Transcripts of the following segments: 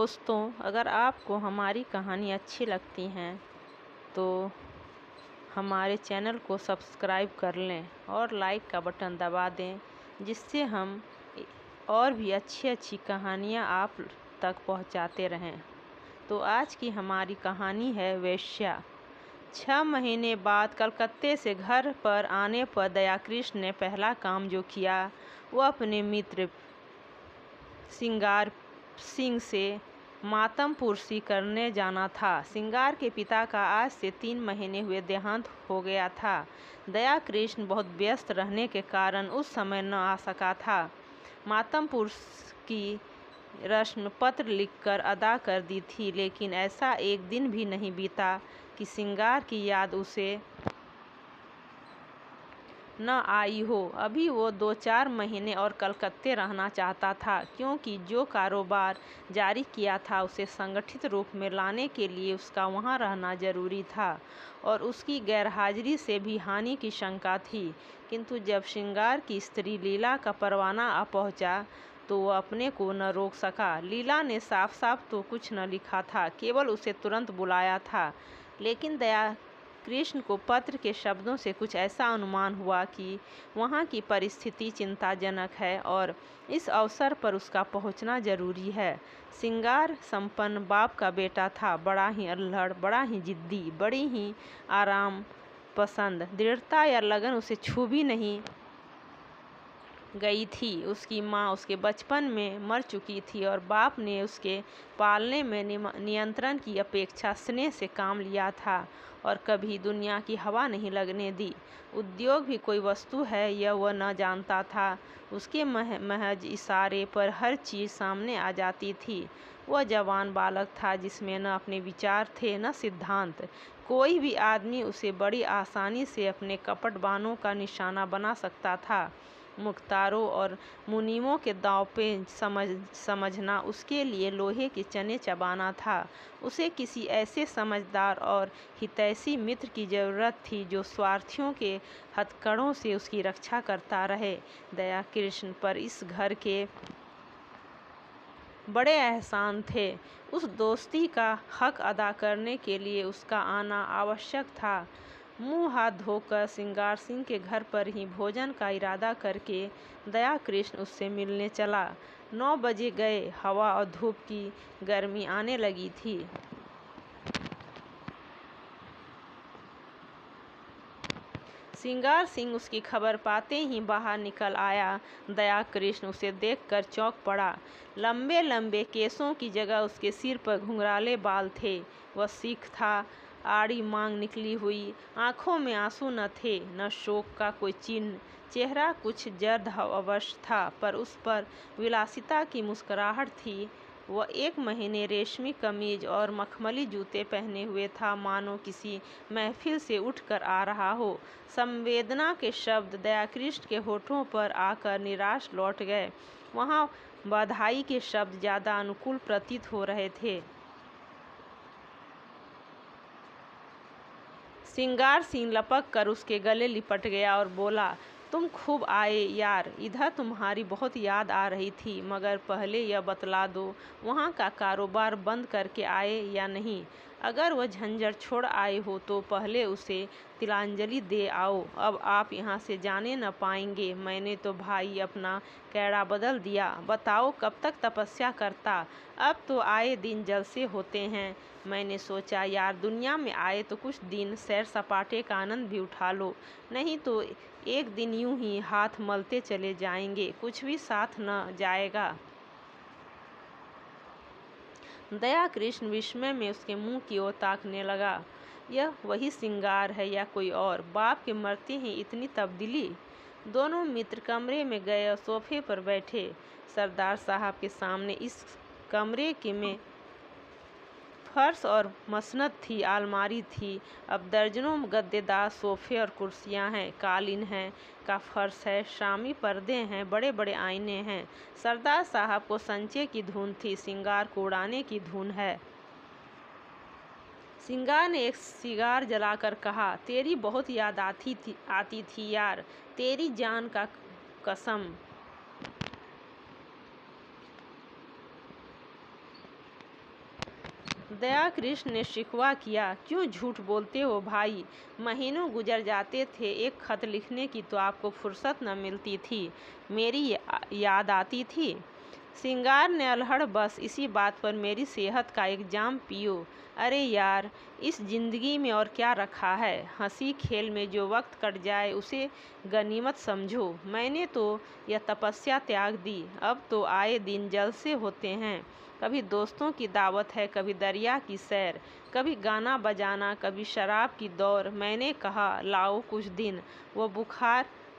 दोस्तों, अगर आपको हमारी कहानी अच्छी लगती हैं तो हमारे चैनल को सब्सक्राइब कर लें और लाइक का बटन दबा दें, जिससे हम और भी अच्छी अच्छी कहानियाँ आप तक पहुँचाते रहें। तो आज की हमारी कहानी है वेश्या। 6 महीने बाद कलकत्ते से घर पर आने पर दयाकृष्ण ने पहला काम जो किया वो अपने मित्र सिंगार सिंह से मातम पुरसी करने जाना था। सिंगार के पिता का आज से 3 महीने हुए देहांत हो गया था। दयाकृष्ण बहुत व्यस्त रहने के कारण उस समय न आ सका था। मातम पुरुष की रस्म पत्र लिखकर अदा कर दी थी, लेकिन ऐसा एक दिन भी नहीं बीता कि सिंगार की याद उसे न आई हो। अभी वो 2-4 महीने और कलकत्ते रहना चाहता था, क्योंकि जो कारोबार जारी किया था उसे संगठित रूप में लाने के लिए उसका वहाँ रहना जरूरी था और उसकी गैरहाजिरी से भी हानि की शंका थी। किंतु जब श्रृंगार की स्त्री लीला का परवाना आ पहुँचा तो वो अपने को न रोक सका। लीला ने साफ साफ तो कुछ न लिखा था, केवल उसे तुरंत बुलाया था, लेकिन दयाकृष्ण को पत्र के शब्दों से कुछ ऐसा अनुमान हुआ कि वहाँ की परिस्थिति चिंताजनक है और इस अवसर पर उसका पहुँचना जरूरी है। सिंगार संपन्न बाप का बेटा था, बड़ा ही अल्हड़, बड़ा ही जिद्दी, बड़ी ही आराम पसंद। दृढ़ता या लगन उसे छू भी नहीं गई थी। उसकी माँ उसके बचपन में मर चुकी थी और बाप ने उसके पालने में नियंत्रण की अपेक्षा स्नेह से काम लिया था और कभी दुनिया की हवा नहीं लगने दी। उद्योग भी कोई वस्तु है यह वह न जानता था। उसके महज इशारे पर हर चीज़ सामने आ जाती थी। वह जवान बालक था जिसमें न अपने विचार थे न सिद्धांत। कोई भी आदमी उसे बड़ी आसानी से अपने कपट बाणों का निशाना बना सकता था। मुख्तारों और मुनीमों के दांव पे समझना उसके लिए लोहे के चने चबाना था। उसे किसी ऐसे समझदार और हितैषी मित्र की ज़रूरत थी जो स्वार्थियों के हथकड़ों से उसकी रक्षा करता रहे। दयाकृष्ण पर इस घर के बड़े एहसान थे। उस दोस्ती का हक अदा करने के लिए उसका आना आवश्यक था। मुँह हाथ धोकर सिंगार सिंह के घर पर ही भोजन का इरादा करके दयाकृष्ण उससे मिलने चला। 9 बजे गए। हवा और धूप की गर्मी आने लगी थी। सिंगार सिंह उसकी खबर पाते ही बाहर निकल आया। दयाकृष्ण उसे देखकर चौंक पड़ा। लंबे लंबे केसों की जगह उसके सिर पर घुंघराले बाल थे। वह सिख था, आड़ी मांग निकली हुई, आंखों में आंसू न थे, न शोक का कोई चिन्ह। चेहरा कुछ जर्द अवश्य था, पर उस पर विलासिता की मुस्कुराहट थी। वह 1 महीने रेशमी कमीज और मखमली जूते पहने हुए था, मानो किसी महफिल से उठकर आ रहा हो। संवेदना के शब्द दयाकृष्ण के होठों पर आकर निराश लौट गए। वहाँ बधाई के शब्द ज़्यादा अनुकूल प्रतीत हो रहे थे। सिंगार सिंह लपक कर उसके गले लिपट गया और बोला, तुम खूब आए यार, इधर तुम्हारी बहुत याद आ रही थी, मगर पहले यह बतला दो वहाँ का कारोबार बंद करके आए या नहीं। अगर वह झंझट छोड़ आए हो तो पहले उसे तिलांजलि दे आओ। अब आप यहाँ से जाने न पाएंगे। मैंने तो भाई अपना कैड़ा बदल दिया। बताओ कब तक तपस्या करता। अब तो आए दिन जलसे होते हैं। मैंने सोचा यार, दुनिया में आए तो कुछ दिन सैर सपाटे का आनंद भी उठा लो, नहीं तो एक दिन यूं ही हाथ मलते चले जाएंगे, कुछ भी साथ न जाएगा। दयाकृष्ण विस्मय में उसके मुंह की ओर ताकने लगा। यह वही सिंगार है या कोई और? बाप के मरते ही इतनी तब्दीली? दोनों मित्र कमरे में गए और सोफे पर बैठे। सरदार साहब के सामने इस कमरे के में फर्श और मसनद थी, अलमारी थी। अब दर्जनों गद्देदार सोफे और कुर्सियां हैं, कालीन है का फर्श है, शामी पर्दे हैं, बड़े बड़े आईने हैं। सरदार साहब को संचे की धुन थी, सिंगार को उड़ाने की धुन है। सिंगार ने एक सिगार जलाकर कहा, तेरी बहुत याद आती थी यार, तेरी जान का कसम। दया कृष्ण ने शिकवा किया, क्यों झूठ बोलते हो भाई? महीनों गुजर जाते थे, एक खत लिखने की तो आपको फुर्सत न मिलती थी, मेरी याद आती थी। सिंगार ने अलहड़, बस इसी बात पर मेरी सेहत का एक जाम पियो। अरे यार, इस जिंदगी में और क्या रखा है? हंसी खेल में जो वक्त कट जाए उसे गनीमत समझो। मैंने तो यह तपस्या त्याग दी, अब तो आए दिन जलसे होते हैं। कभी दोस्तों की दावत है, कभी दरिया की सैर, कभी गाना बजाना, कभी शराब की दौर। मैंने कहा लाओ कुछ दिन वो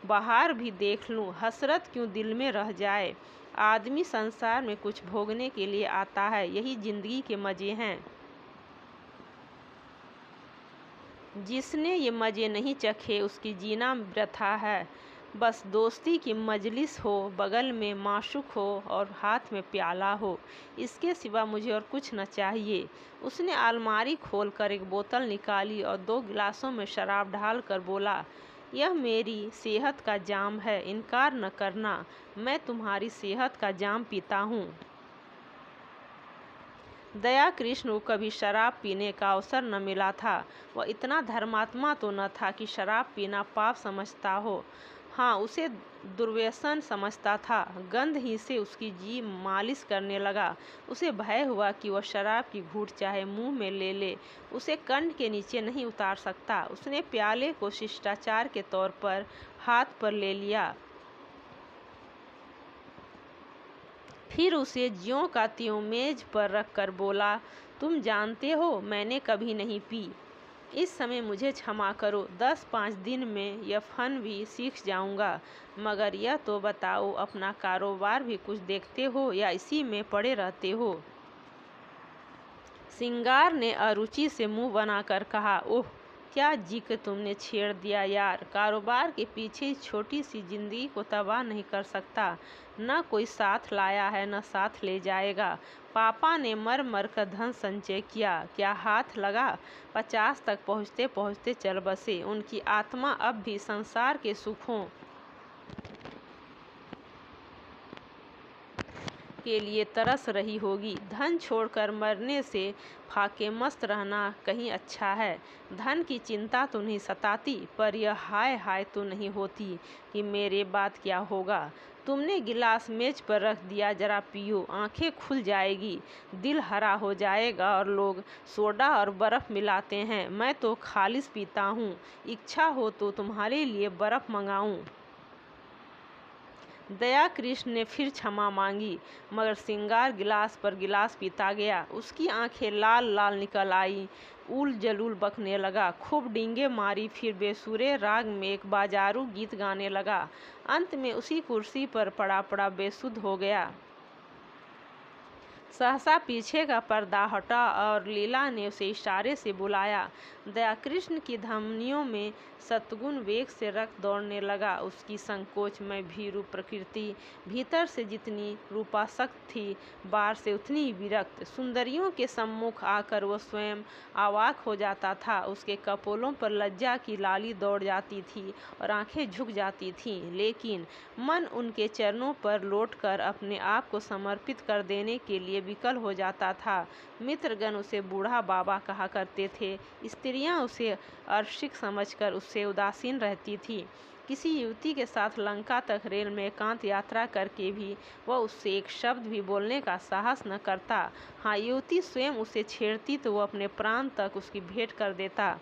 बहार भी देख लूं, हसरत क्यों दिल में रह जाए। आदमी संसार में कुछ भोगने के लिए आता है, यही जिंदगी के मज़े हैं। जिसने ये मज़े नहीं चखे उसकी जीना वृथा है। बस दोस्ती की मजलिस हो, बगल में माशूक हो और हाथ में प्याला हो, इसके सिवा मुझे और कुछ न चाहिए। उसने अलमारी खोलकर एक बोतल निकाली और 2 गिलासों में शराब ढालकर बोला, यह मेरी सेहत का जाम है, इनकार न करना, मैं तुम्हारी सेहत का जाम पीता हूँ। दया कृष्ण को कभी शराब पीने का अवसर न मिला था। वह इतना धर्मात्मा तो न था कि शराब पीना पाप समझता हो। हाँ, उसे दुर्व्यसन समझता था। गंध ही से उसकी जीभ मालिश करने लगा। उसे भय हुआ कि वह शराब की घूंट चाहे मुंह में ले ले, उसे कंठ के नीचे नहीं उतार सकता। उसने प्याले को शिष्टाचार के तौर पर हाथ पर ले लिया, फिर उसे ज्यों का त्यों मेज पर रखकर बोला, तुम जानते हो मैंने कभी नहीं पी। इस समय मुझे क्षमा करो, 10-5 दिन में यह फन भी सीख जाऊंगा। मगर यह तो बताओ, अपना कारोबार भी कुछ देखते हो या इसी में पड़े रहते हो? सिंगार ने अरुचि से मुंह बनाकर कहा, ओह क्या जिक्र तुमने छेड़ दिया यार। कारोबार के पीछे छोटी सी जिंदगी को तबाह नहीं कर सकता। न कोई साथ लाया है, न साथ ले जाएगा। पापा ने मर मर कर धन संचय किया, क्या हाथ लगा? 50 तक पहुँचते पहुँचते चल बसे। उनकी आत्मा अब भी संसार के सुखों के लिए तरस रही होगी। धन छोड़कर मरने से फाके मस्त रहना कहीं अच्छा है। धन की चिंता तो नहीं सताती, पर यह हाय हाय तो नहीं होती कि मेरे बाद क्या होगा। तुमने गिलास मेज पर रख दिया, जरा पियो, आंखें खुल जाएगी, दिल हरा हो जाएगा। और लोग सोडा और बर्फ मिलाते हैं, मैं तो खालिस पीता हूँ। इच्छा हो तो तुम्हारे लिए बर्फ मंगाऊं। दया कृष्ण ने फिर क्षमा मांगी, मगर सिंगार गिलास पर गिलास पीता गया। उसकी आंखें लाल लाल निकल आई, उल जलूल बकने लगा, खूब डींगे मारी, फिर बेसुरे राग में एक बाजारू गीत गाने लगा। अंत में उसी कुर्सी पर पड़ा पड़ा बेसुध हो गया। सहसा पीछे का पर्दा हटा और लीला ने उसे इशारे से बुलाया। दया कृष्ण की धमनियों में सतगुण वेग से रक्त दौड़ने लगा। उसकी संकोचमय भीरू प्रकृति भीतर से जितनी रूपासक्त थी, बाहर से उतनी ही विरक्त। सुंदरियों के सम्मुख आकर वह स्वयं अवाक हो जाता था। उसके कपोलों पर लज्जा की लाली दौड़ जाती थी और आंखें झुक जाती थीं, लेकिन मन उनके चरणों पर लौटकर अपने आप को समर्पित कर देने के लिए विकल हो जाता था। मित्रगण उसे बूढ़ा बाबा कहा करते थे। स्त्रियां उसे अर्शिक समझकर उससे उदासीन रहती थी। किसी युवती के साथ लंका तक रेल में एकांत यात्रा करके भी वह उससे एक शब्द भी बोलने का साहस न करता। हाँ, युवती स्वयं उसे छेड़ती तो वह अपने प्राण तक उसकी भेंट कर देता।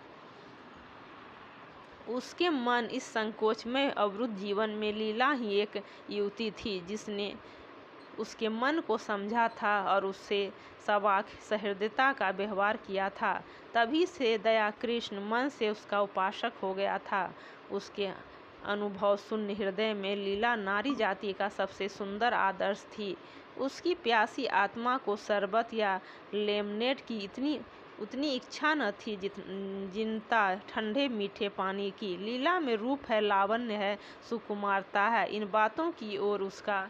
उसके मन इस संकोच में अवरुद्ध जीवन में लीला ही एक युवती थी, जिसने उसके मन को समझा था और उससे सवाक सहृदयता का व्यवहार किया था। तभी से दया कृष्ण मन से उसका उपासक हो गया था। उसके अनुभव शून्य हृदय में लीला नारी जाति का सबसे सुंदर आदर्श थी। उसकी प्यासी आत्मा को शरबत या लेमनेड की उतनी इच्छा न थी जिनता ठंडे मीठे पानी की। लीला में रूप है, लावण्य है, सुकुमारता है। इन बातों की ओर उसका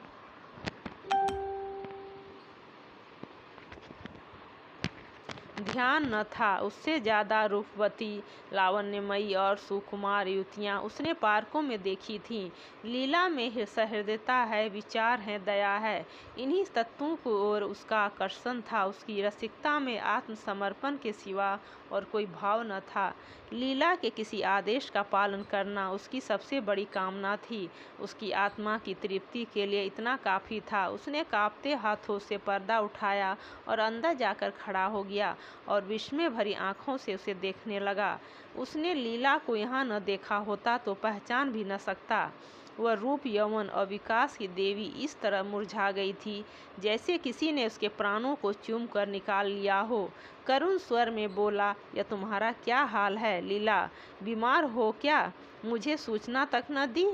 ध्यान न था। उससे ज़्यादा रूपवती, लावण्यमयी और सुकुमार युवतियाँ उसने पार्कों में देखी थीं। लीला में सहृदयता है, विचार है, दया है। इन्हीं तत्वों को ओर उसका आकर्षण था। उसकी रसिकता में आत्मसमर्पण के सिवा और कोई भाव न था। लीला के किसी आदेश का पालन करना उसकी सबसे बड़ी कामना थी। उसकी आत्मा की तृप्ति के लिए इतना काफ़ी था। उसने कांपते हाथों से पर्दा उठाया और अंदर जाकर खड़ा हो गया और विस्मय भरी आंखों से उसे देखने लगा। उसने लीला को यहाँ न देखा होता तो पहचान भी न सकता। वह रूप, यौवन और विकास की देवी इस तरह मुरझा गई थी जैसे किसी ने उसके प्राणों को चूम कर निकाल लिया हो। करुण स्वर में बोला, यह तुम्हारा क्या हाल है लीला? बीमार हो क्या? मुझे सूचना तक न दी?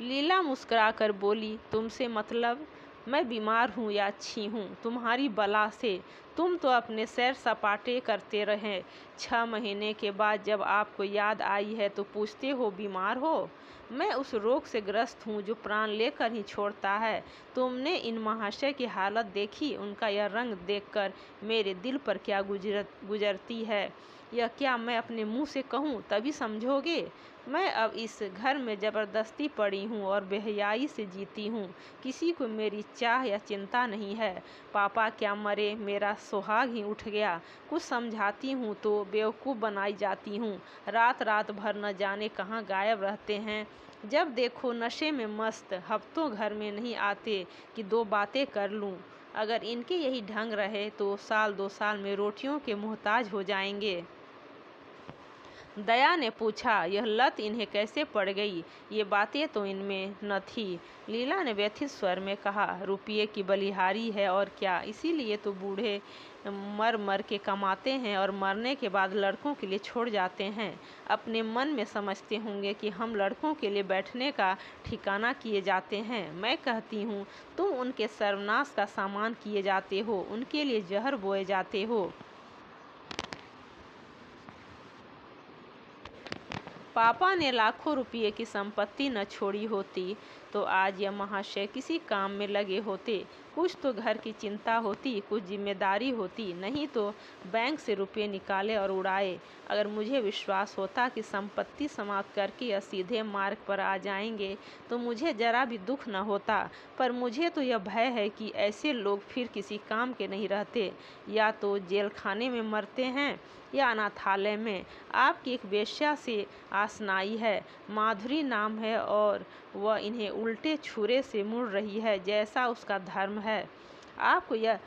लीला मुस्कुराकर बोली, तुमसे मतलब? मैं बीमार हूँ या अच्छी हूँ तुम्हारी बला से। तुम तो अपने सैर सपाटे करते रहे। 6 महीने के बाद जब आपको याद आई है तो पूछते हो बीमार हो। मैं उस रोग से ग्रस्त हूँ जो प्राण लेकर ही छोड़ता है। तुमने इन महाशय की हालत देखी? उनका यह रंग देखकर मेरे दिल पर क्या गुजरती है, यह क्या मैं अपने मुँह से कहूँ तभी समझोगे? मैं अब इस घर में ज़बरदस्ती पड़ी हूँ और बेहयाई से जीती हूँ। किसी को मेरी चाह या चिंता नहीं है। पापा क्या मरे, मेरा सुहाग ही उठ गया। कुछ समझाती हूँ तो बेवकूफ़ बनाई जाती हूँ। रात रात भर न जाने कहाँ गायब रहते हैं। जब देखो नशे में मस्त, हफ्तों घर में नहीं आते कि 2 बातें कर लूँ। अगर इनके यही ढंग रहे तो साल 2 साल में रोटियों के मोहताज हो जाएंगे। दया ने पूछा, यह लत इन्हें कैसे पड़ गई? ये बातें तो इनमें न थी। लीला ने व्यथित स्वर में कहा, रुपये की बलिहारी है और क्या। इसीलिए तो बूढ़े मर मर के कमाते हैं और मरने के बाद लड़कों के लिए छोड़ जाते हैं। अपने मन में समझते होंगे कि हम लड़कों के लिए बैठने का ठिकाना किए जाते हैं। मैं कहती हूँ तुम उनके सर्वनाश का सामान किए जाते हो, उनके लिए जहर बोए जाते हो। पापा ने लाखों रुपये की संपत्ति न छोड़ी होती तो आज यह महाशय किसी काम में लगे होते। कुछ तो घर की चिंता होती, कुछ जिम्मेदारी होती, नहीं तो बैंक से रुपये निकाले और उड़ाए। अगर मुझे विश्वास होता कि संपत्ति समाप्त करके यह सीधे मार्ग पर आ जाएंगे तो मुझे जरा भी दुख न होता। पर मुझे तो यह भय है कि ऐसे लोग फिर किसी काम के नहीं रहते, या तो जेल खाने में मरते हैं या अनाथालय में। आपकी एक वेश्या से आसनाई है, माधुरी नाम है, और वह इन्हें उल्टे छुरे से मुड़ रही है जैसा उसका धर्म है। आपको यह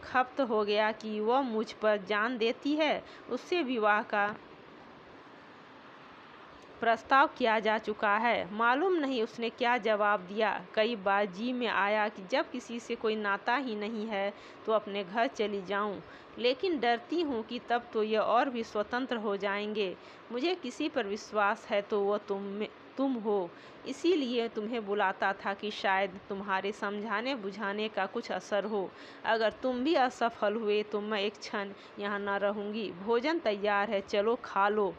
खप्त हो गया कि वह मुझ पर जान देती है। उससे विवाह का प्रस्ताव किया जा चुका है। मालूम नहीं उसने क्या जवाब दिया। कई बार जी में आया कि जब किसी से कोई नाता ही नहीं है तो अपने घर चली जाऊं, लेकिन डरती हूँ कि तब तो यह और भी स्वतंत्र हो जाएंगे। मुझे किसी पर विश्वास है तो वह तुम हो। इसीलिए तुम्हें बुलाता था कि शायद तुम्हारे समझाने बुझाने का कुछ असर हो। अगर तुम भी असफल हुए तो मैं एक क्षण यहाँ न रहूँगी। भोजन तैयार है, चलो खा लो।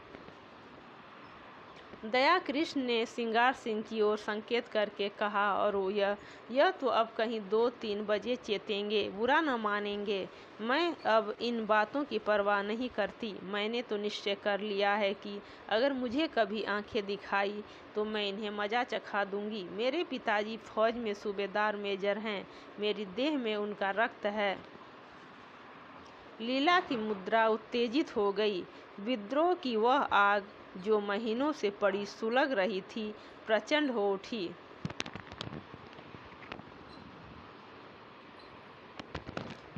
दया कृष्ण ने श्रृंगार सिंह की ओर संकेत करके कहा, और यह तो अब कहीं 2-3 बजे चेतेंगे, बुरा न मानेंगे। मैं अब इन बातों की परवाह नहीं करती। मैंने तो निश्चय कर लिया है कि अगर मुझे कभी आंखें दिखाई तो मैं इन्हें मजा चखा दूंगी। मेरे पिताजी फौज में सूबेदार मेजर हैं, मेरी देह में उनका रक्त है। लीला की मुद्रा उत्तेजित हो गई। विद्रोह की वह आग जो महीनों से पड़ी सुलग रही थी, प्रचंड हो उठी।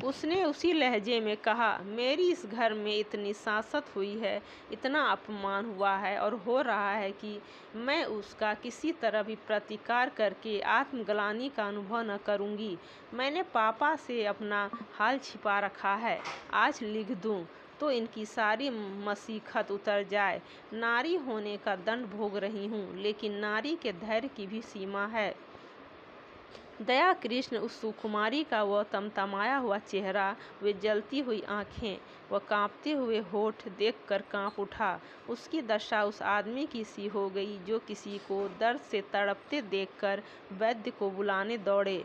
उसने उसी लहजे में कहा, मेरी इस घर में इतनी सांसत हुई है, इतना अपमान हुआ है और हो रहा है कि मैं उसका किसी तरह भी प्रतिकार करके आत्मग्लानि का अनुभव न करूंगी। मैंने पापा से अपना हाल छिपा रखा है। आज लिख दूं तो इनकी सारी मसीखत उतर जाए। नारी होने का दंड भोग रही हूँ, लेकिन नारी के धैर्य की भी सीमा है। दया कृष्ण, उस सुकुमारी का वह तमतमाया हुआ चेहरा, वे जलती हुई आंखें, वह कांपते हुए होठ देखकर कांप उठा। उसकी दशा उस आदमी की सी हो गई जो किसी को दर्द से तड़पते देखकर वैद्य को बुलाने दौड़े।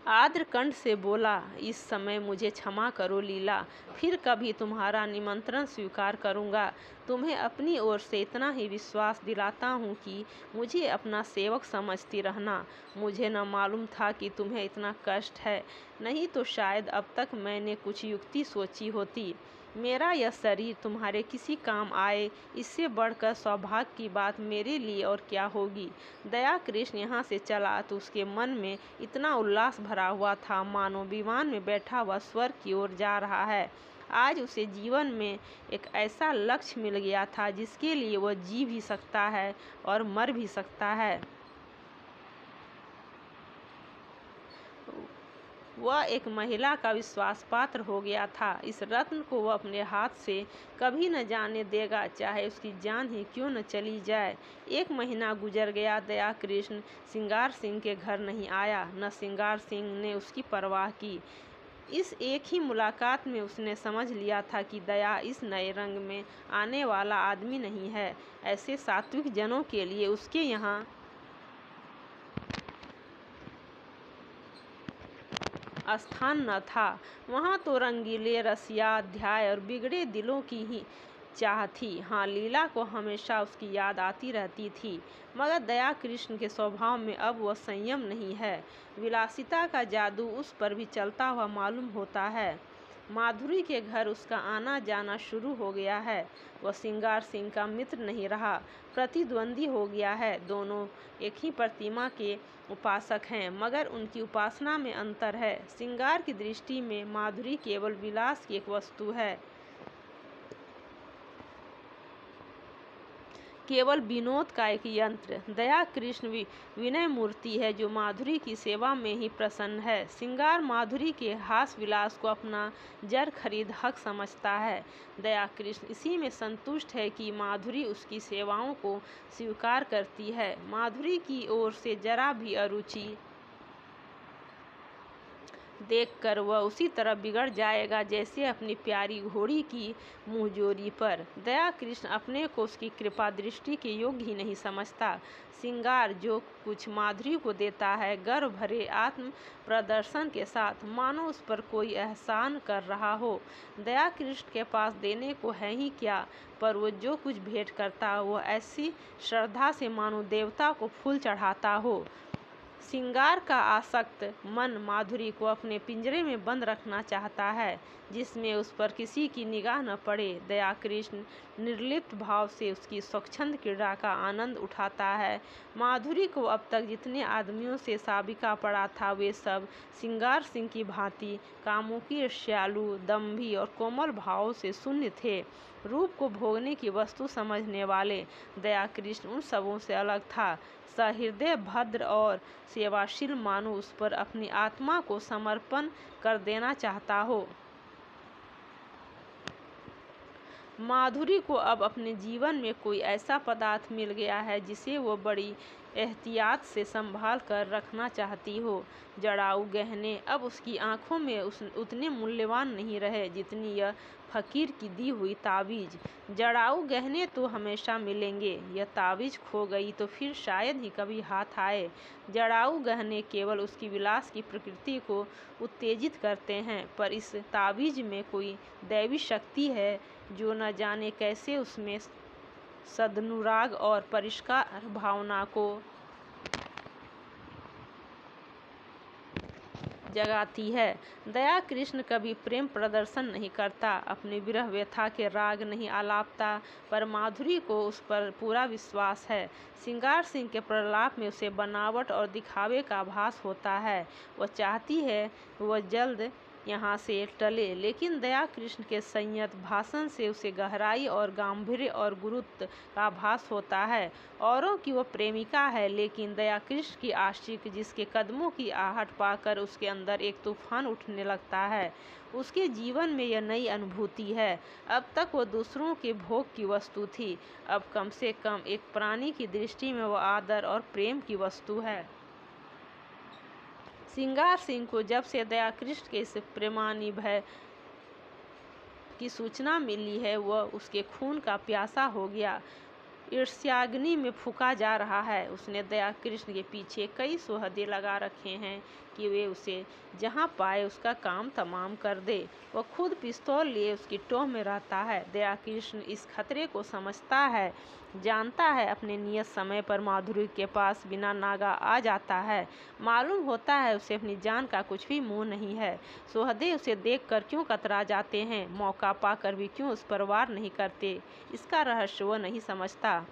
आर्द्र कंठ से बोला, इस समय मुझे क्षमा करो लीला, फिर कभी तुम्हारा निमंत्रण स्वीकार करूँगा। तुम्हें अपनी ओर से इतना ही विश्वास दिलाता हूँ कि मुझे अपना सेवक समझती रहना। मुझे न मालूम था कि तुम्हें इतना कष्ट है, नहीं तो शायद अब तक मैंने कुछ युक्ति सोची होती। मेरा यह शरीर तुम्हारे किसी काम आए, इससे बढ़कर सौभाग्य की बात मेरे लिए और क्या होगी। दया कृष्ण यहाँ से चला तो उसके मन में इतना उल्लास भरा हुआ था मानो विमान में बैठा हुआ स्वर्ग की ओर जा रहा है। आज उसे जीवन में एक ऐसा लक्ष्य मिल गया था जिसके लिए वह जी भी सकता है और मर भी सकता है। वह एक महिला का विश्वास पात्र हो गया था। इस रत्न को वह अपने हाथ से कभी न जाने देगा, चाहे उसकी जान ही क्यों न चली जाए। 1 महीना गुजर गया। दया कृष्ण सिंगार सिंह के घर नहीं आया, न सिंगार सिंह ने उसकी परवाह की। इस एक ही मुलाकात में उसने समझ लिया था कि दया इस नए रंग में आने वाला आदमी नहीं है। ऐसे सात्विक जनों के लिए उसके यहाँ स्थान न था। वहाँ तो रंगीले, रसिया, अध्याय और बिगड़े दिलों की ही चाह थी। हाँ, लीला को हमेशा उसकी याद आती रहती थी, मगर दया कृष्ण के स्वभाव में अब वह संयम नहीं है। विलासिता का जादू उस पर भी चलता हुआ मालूम होता है। माधुरी के घर उसका आना जाना शुरू हो गया है। वह सिंगार सिंह का मित्र नहीं रहा, प्रतिद्वंदी हो गया है। दोनों एक ही प्रतिमा के उपासक हैं, मगर उनकी उपासना में अंतर है। सिंगार की दृष्टि में माधुरी केवल विलास की एक वस्तु है, केवल विनोद का एक यंत्र। दया कृष्ण विनय मूर्ति है जो माधुरी की सेवा में ही प्रसन्न है। सिंगार माधुरी के हास विलास को अपना जर खरीद हक समझता है। दया कृष्ण इसी में संतुष्ट है कि माधुरी उसकी सेवाओं को स्वीकार करती है। माधुरी की ओर से जरा भी अरुचि देखकर वह उसी तरह बिगड़ जाएगा जैसे अपनी प्यारी घोड़ी की मुंहजोरी पर। दया कृष्ण अपने को उसकी कृपा दृष्टि के योग्य ही नहीं समझता। सिंगार जो कुछ माधुरी को देता है, गर्व भरे आत्म प्रदर्शन के साथ, मानो उस पर कोई एहसान कर रहा हो। दया कृष्ण के पास देने को है ही क्या, पर वो जो कुछ भेंट करता वह ऐसी श्रद्धा से मानो देवता को फूल चढ़ाता हो। सिंगार का आसक्त मन माधुरी को अपने पिंजरे में बंद रखना चाहता है, जिसमें उस पर किसी की निगाह न पड़े। दया कृष्ण निर्लिप्त भाव से उसकी स्वच्छंद क्रीड़ा का आनंद उठाता है। माधुरी को अब तक जितने आदमियों से साबिका पड़ा था, वे सब सिंगार सिंह की भांति कामुकी, ईर्ष्यालु, दंभी और कोमल भावों से शून्य थे। रूप को भोगने की वस्तु समझने वाले दया कृष्ण उन सबों से अलग था। सहृदय, भद्र और सेवाशील, मानो उस पर अपनी आत्मा को समर्पण कर देना चाहता हो। माधुरी को अब अपने जीवन में कोई ऐसा पदार्थ मिल गया है जिसे वो बड़ी एहतियात से संभाल कर रखना चाहती हो। जड़ाऊ गहने अब उसकी आंखों में उतने मूल्यवान नहीं रहे जितनी यह फकीर की दी हुई ताबीज। जड़ाऊ गहने तो हमेशा मिलेंगे, यह ताबीज खो गई तो फिर शायद ही कभी हाथ आए। जड़ाऊ गहने केवल उसकी विलास की प्रकृति को उत्तेजित करते हैं, पर इस ताबीज में कोई दैवी शक्ति है जो न जाने कैसे उसमें सदनुराग और परिष्कार भावना को जगाती है। दया कृष्ण कभी प्रेम प्रदर्शन नहीं करता, अपनी विरह व्यथा के राग नहीं आलापता, पर माधुरी को उस पर पूरा विश्वास है। सिंगार सिंह के प्रलाप में उसे बनावट और दिखावे का आभास होता है। वह चाहती है वह जल्द यहाँ से टले, लेकिन दया कृष्ण के संयत भाषण से उसे गहराई और गांभीर्य और गुरुत्व का आभास होता है। औरों की वह प्रेमिका है, लेकिन दया कृष्ण की आशिक, जिसके कदमों की आहट पाकर उसके अंदर एक तूफान उठने लगता है। उसके जीवन में यह नई अनुभूति है। अब तक वह दूसरों के भोग की वस्तु थी, अब कम से कम एक प्राणी की दृष्टि में वह आदर और प्रेम की वस्तु है। सिंगार सिंह को जब से दया कृष्ण के इस प्रेमानिभय की सूचना मिली है, वह उसके खून का प्यासा हो गया। ईर्ष्याग्नि में फूंका जा रहा है। उसने दया कृष्ण के पीछे कई सोहदे लगा रखे हैं कि वे उसे जहां पाए उसका काम तमाम कर दे। वह खुद पिस्तौल लिए उसकी टोह में रहता है। दया कृष्ण इस खतरे को समझता है, जानता है। अपने नियत समय पर माधुरी के पास बिना नागा आ जाता है। मालूम होता है उसे अपनी जान का कुछ भी मोह नहीं है। सोहदे उसे देखकर क्यों कतरा जाते हैं, मौका पाकर भी क्यों उस पर वार नहीं करते, इसका रहस्य वह नहीं समझता।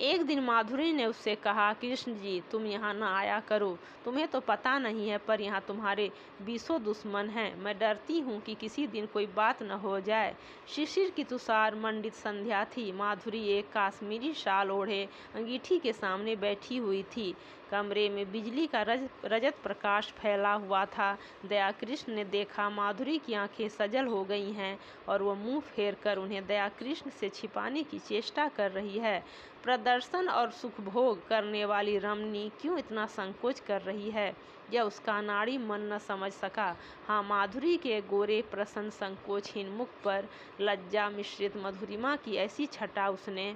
एक दिन माधुरी ने उससे कहा, कृष्ण जी, तुम यहाँ न आया करो। तुम्हें तो पता नहीं है, पर यहाँ तुम्हारे 20 दुश्मन हैं। मैं डरती हूँ कि किसी दिन कोई बात न हो जाए। शिशिर की तुषार मंडित संध्या थी। माधुरी एक काश्मीरी शाल ओढ़े अंगीठी के सामने बैठी हुई थी। कमरे में बिजली का रजत प्रकाश फैला हुआ था। दया कृष्ण ने देखा माधुरी की आंखें सजल हो गई हैं और वह मुंह फेर कर उन्हें दया कृष्ण से छिपाने की चेष्टा कर रही है। प्रदर्शन और सुखभोग करने वाली रमणी क्यों इतना संकोच कर रही है, यह उसका अनाड़ी मन न समझ सका। हाँ, माधुरी के गोरे प्रसन्न संकोचहीन मुख पर लज्जा मिश्रित मधुरिमा की ऐसी छटा उसने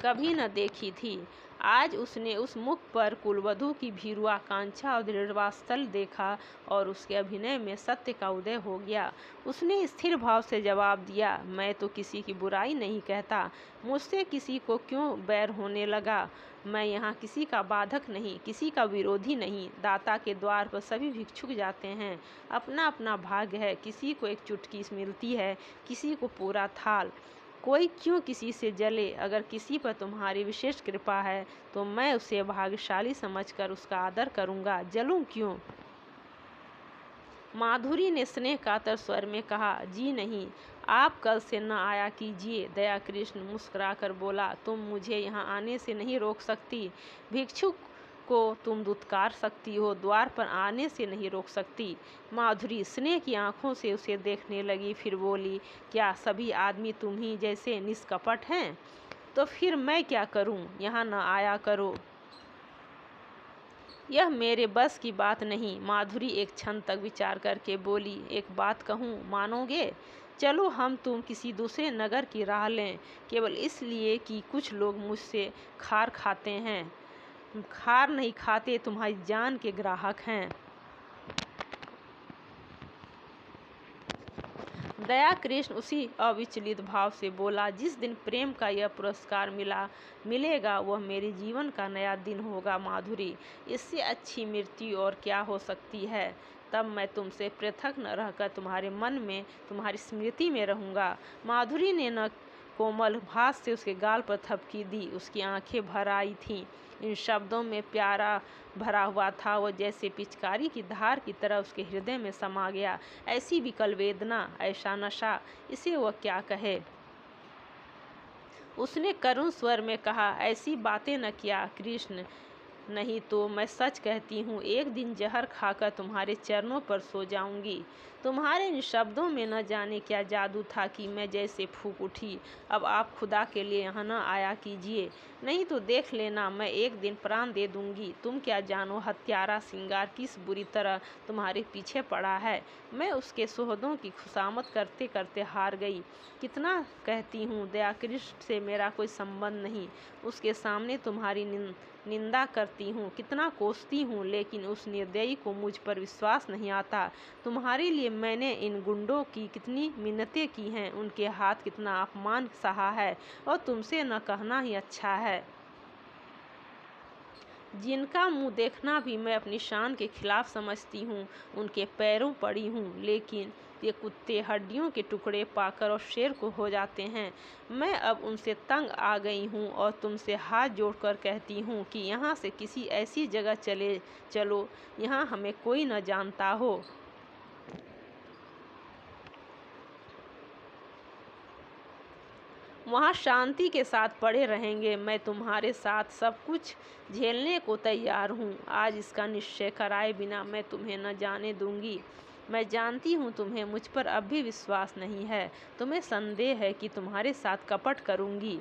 कभी न देखी थी। आज उसने उस मुख पर कुलवधू की भीरू आकांक्षा और दृढ़वात्सल देखा और उसके अभिनय में सत्य का उदय हो गया। उसने स्थिर भाव से जवाब दिया, मैं तो किसी की बुराई नहीं कहता। मुझसे किसी को क्यों बैर होने लगा? मैं यहाँ किसी का बाधक नहीं, किसी का विरोधी नहीं। दाता के द्वार पर सभी भिक्षुक जाते हैं। अपना अपना भाग्य है। किसी को एक चुटकी मिलती है, किसी को पूरा थाल। कोई क्यों किसी से जले? अगर किसी पर तुम्हारी विशेष कृपा है तो मैं उसे भाग्यशाली समझकर उसका आदर करूंगा। जलूं क्यों? माधुरी ने स्नेह कातर स्वर में कहा, जी नहीं, आप कल से न आया कीजिए। दया कृष्ण मुस्कुराकर बोला, तुम मुझे यहाँ आने से नहीं रोक सकती। भिक्षुक को तुम दुत्कार सकती हो, द्वार पर आने से नहीं रोक सकती। माधुरी स्नेह की आंखों से उसे देखने लगी, फिर बोली, क्या सभी आदमी तुम ही जैसे निष्कपट हैं? तो फिर मैं क्या करूं? यहाँ न आया करो। यह मेरे बस की बात नहीं। माधुरी एक क्षण तक विचार करके बोली, एक बात कहूँ, मानोगे? चलो हम तुम किसी दूसरे नगर की राह लें, केवल इसलिए कि कुछ लोग मुझसे खार खाते हैं। खार नहीं खाते, तुम्हारी जान के ग्राहक हैं। दया कृष्ण उसी अविचलित भाव से बोला, जिस दिन प्रेम का यह पुरस्कार मिलेगा वह मेरे जीवन का नया दिन होगा। माधुरी, इससे अच्छी मृत्यु और क्या हो सकती है? तब मैं तुमसे पृथक न रहकर तुम्हारे मन में, तुम्हारी स्मृति में रहूंगा। माधुरी ने न कोमल भास से उसके गाल पर थपकी दी। उसकी आंखें भर आई थीं। इन शब्दों में प्यारा भरा हुआ था। वह जैसे पिचकारी की धार की तरह उसके हृदय में समा गया। ऐसी विकल वेदना, ऐसा नशा, इसे वह क्या कहे? उसने करुण स्वर में कहा, ऐसी बातें न किया कृष्ण, नहीं तो मैं सच कहती हूँ, एक दिन जहर खाकर तुम्हारे चरणों पर सो जाऊंगी। तुम्हारे इन शब्दों में न जाने क्या जादू था कि मैं जैसे फूंक उठी। अब आप खुदा के लिए यहाँ न आया कीजिए, नहीं तो देख लेना मैं एक दिन प्राण दे दूंगी। तुम क्या जानो हत्यारा सिंगार किस बुरी तरह तुम्हारे पीछे पड़ा है। मैं उसके सोहदों की खुशामद करते करते हार गई। कितना कहती हूँ, दया कृष्ण से मेरा कोई संबंध नहीं। उसके सामने तुम्हारी निंदा करती हूँ, कितना कोसती हूँ, लेकिन उस निर्दयी को मुझ पर विश्वास नहीं आता। तुम्हारे लिए मैंने इन गुंडों की कितनी मिन्नतें की हैं, उनके हाथ कितना अपमान सहा है, और तुमसे न कहना ही अच्छा है। जिनका मुंह देखना भी मैं अपनी शान के खिलाफ समझती हूँ, उनके पैरों पड़ी हूँ, लेकिन ये कुत्ते हड्डियों के टुकड़े पाकर और शेर को हो जाते हैं। मैं अब उनसे तंग आ गई हूँ और तुमसे हाथ जोड़कर कहती हूँ कि यहाँ से किसी ऐसी जगह चलो यहाँ हमें कोई न जानता हो। वहाँ शांति के साथ पड़े रहेंगे। मैं तुम्हारे साथ सब कुछ झेलने को तैयार हूँ। आज इसका निश्चय कराए बिना मैं तुम्हें न जाने दूंगी। मैं जानती हूँ तुम्हें मुझ पर अब भी विश्वास नहीं है। तुम्हें संदेह है कि तुम्हारे साथ कपट करूँगी।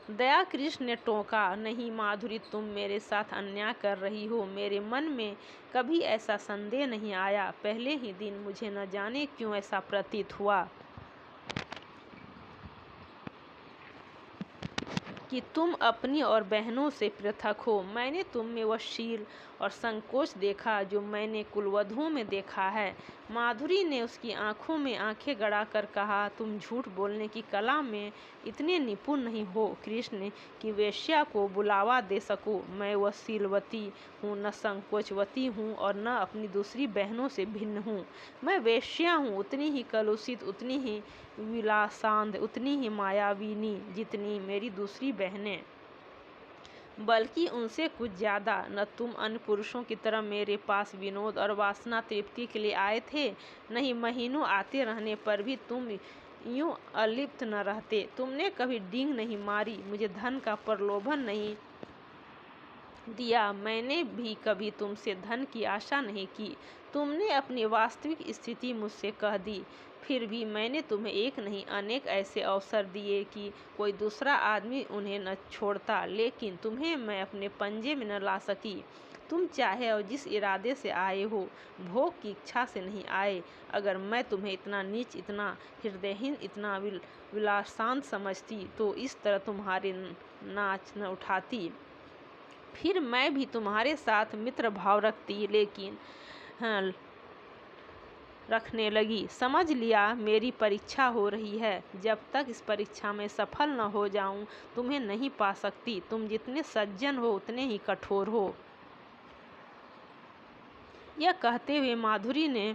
दया कृष्ण ने टोका, नहीं माधुरी, तुम मेरे साथ अन्याय कर रही हो। मेरे मन में कभी ऐसा संदेह नहीं आया। पहले ही दिन मुझे न जाने क्यों ऐसा प्रतीत हुआ कि तुम अपनी और बहनों से पृथक हो। मैंने तुम में वह शील और संकोच देखा जो मैंने कुलवधुओं में देखा है। माधुरी ने उसकी आंखों में आंखें गड़ाकर कहा, तुम झूठ बोलने की कला में इतने निपुण नहीं हो कृष्ण कि वेश्या को बुलावा दे सकूं। मैं वह शीलवती हूँ, न संकोचवती हूँ और न अपनी दूसरी बहनों से भिन्न हूँ। मैं वेश्या हूँ, उतनी ही कलुषित, उतनी ही विलासांध, उतनी ही मायाविनी जितनी मेरी दूसरी बहनें, बल्कि उनसे कुछ ज़्यादा। न तुम अन्य पुरुषों की तरह मेरे पास विनोद और वासना तृप्ति के लिए आए थे, नहीं महीनों आते रहने पर भी तुम यूं अलिप्त न रहते। तुमने कभी डींग नहीं मारी, मुझे धन का प्रलोभन नहीं दिया। मैंने भी कभी तुमसे धन की आशा नहीं की। तुमने अपनी वास्तविक स्थिति मुझसे कह दी, फिर भी मैंने तुम्हें एक नहीं अनेक ऐसे अवसर दिए कि कोई दूसरा आदमी उन्हें न छोड़ता, लेकिन तुम्हें मैं अपने पंजे में न ला सकी। तुम चाहे और जिस इरादे से आए हो, भोग की इच्छा से नहीं आए। अगर मैं तुम्हें इतना नीच, इतना हृदयहीन, इतना विलासांत समझती तो इस तरह तुम्हारे नाच न उठाती। फिर मैं भी तुम्हारे साथ मित्र भाव रखती, लेकिन हाँ, रखने लगी। समझ लिया मेरी परीक्षा हो रही है। जब तक इस परीक्षा में सफल न हो जाऊं, तुम्हें नहीं पा सकती। तुम जितने सज्जन हो उतने ही कठोर हो। यह कहते हुए माधुरी ने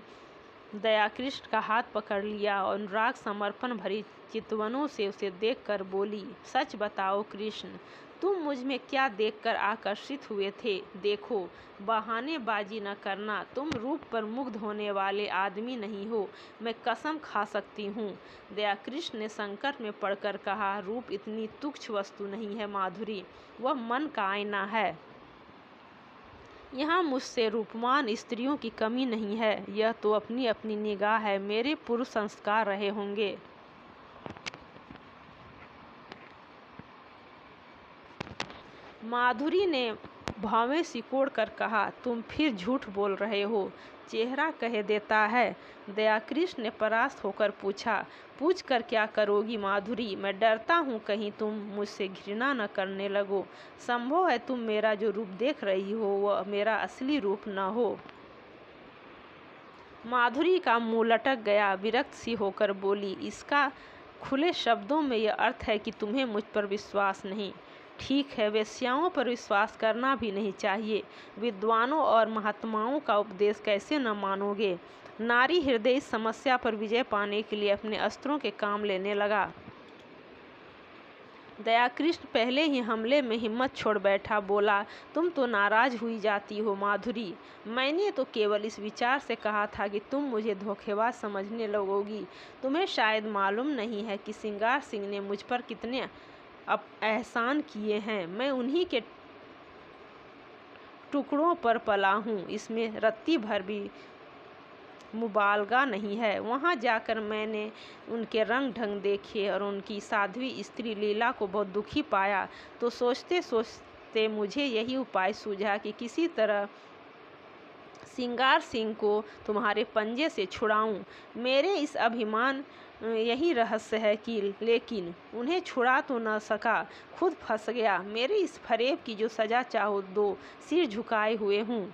दयाकृष्ण का हाथ पकड़ लिया और अनुराग समर्पण भरी चितवनों से उसे देखकर बोली, सच बताओ कृष्ण, तुम मुझ में क्या देखकर आकर्षित हुए थे? देखो, बहानेबाजी न करना। तुम रूप पर मुग्ध होने वाले आदमी नहीं हो, मैं कसम खा सकती हूँ। दयाकृष्ण ने संकट में पड़कर कहा, रूप इतनी तुच्छ वस्तु नहीं है माधुरी, वह मन का आईना है। यहाँ मुझसे रूपवान स्त्रियों की कमी नहीं है। यह तो अपनी अपनी निगाह है। मेरे पूर्व संस्कार रहे होंगे। माधुरी ने भावें सिकोड़ कर कहा, तुम फिर झूठ बोल रहे हो, चेहरा कह देता है। दयाकृष्ण ने परास्त होकर पूछा, पूछ कर क्या करोगी माधुरी? मैं डरता हूँ कहीं तुम मुझसे घृणा न करने लगो। संभव है तुम मेरा जो रूप देख रही हो वह मेरा असली रूप न हो। माधुरी का मुंह लटक गया, विरक्त सी होकर बोली, इसका खुले शब्दों में यह अर्थ है कि तुम्हें मुझ पर विश्वास नहीं। ठीक है, वेश्याओं पर विश्वास करना भी नहीं चाहिए। विद्वानों और महात्माओं का उपदेश कैसे न मानोगे? नारी हृदय इस समस्या पर विजय पाने के लिए अपने अस्त्रों के काम लेने लगा। दयाकृष्ण पहले ही हमले में हिम्मत छोड़ बैठा, बोला, तुम तो नाराज हुई जाती हो माधुरी। मैंने तो केवल इस विचार से कहा था कि तुम मुझे धोखेबाज समझने लगोगी। तुम्हें शायद मालूम नहीं है कि श्रृंगार सिंह ने मुझ पर कितने एहसान किए हैं। मैं उन्हीं के टुकड़ों पर पला हूँ, इसमें रत्ती भर भी मुबालगा नहीं है। वहाँ जाकर मैंने उनके रंग ढंग देखे और उनकी साध्वी स्त्री लीला को बहुत दुखी पाया। तो सोचते सोचते मुझे यही उपाय सूझा कि किसी तरह श्रृंगार सिंह को तुम्हारे पंजे से छुड़ाऊं। मेरे इस अभिमान यही रहस्य है कि लेकिन उन्हें छुड़ा तो न सका, खुद फंस गया। मेरे इस फरेब की जो सजा चाहो दो, सिर झुकाए हुए हूँ।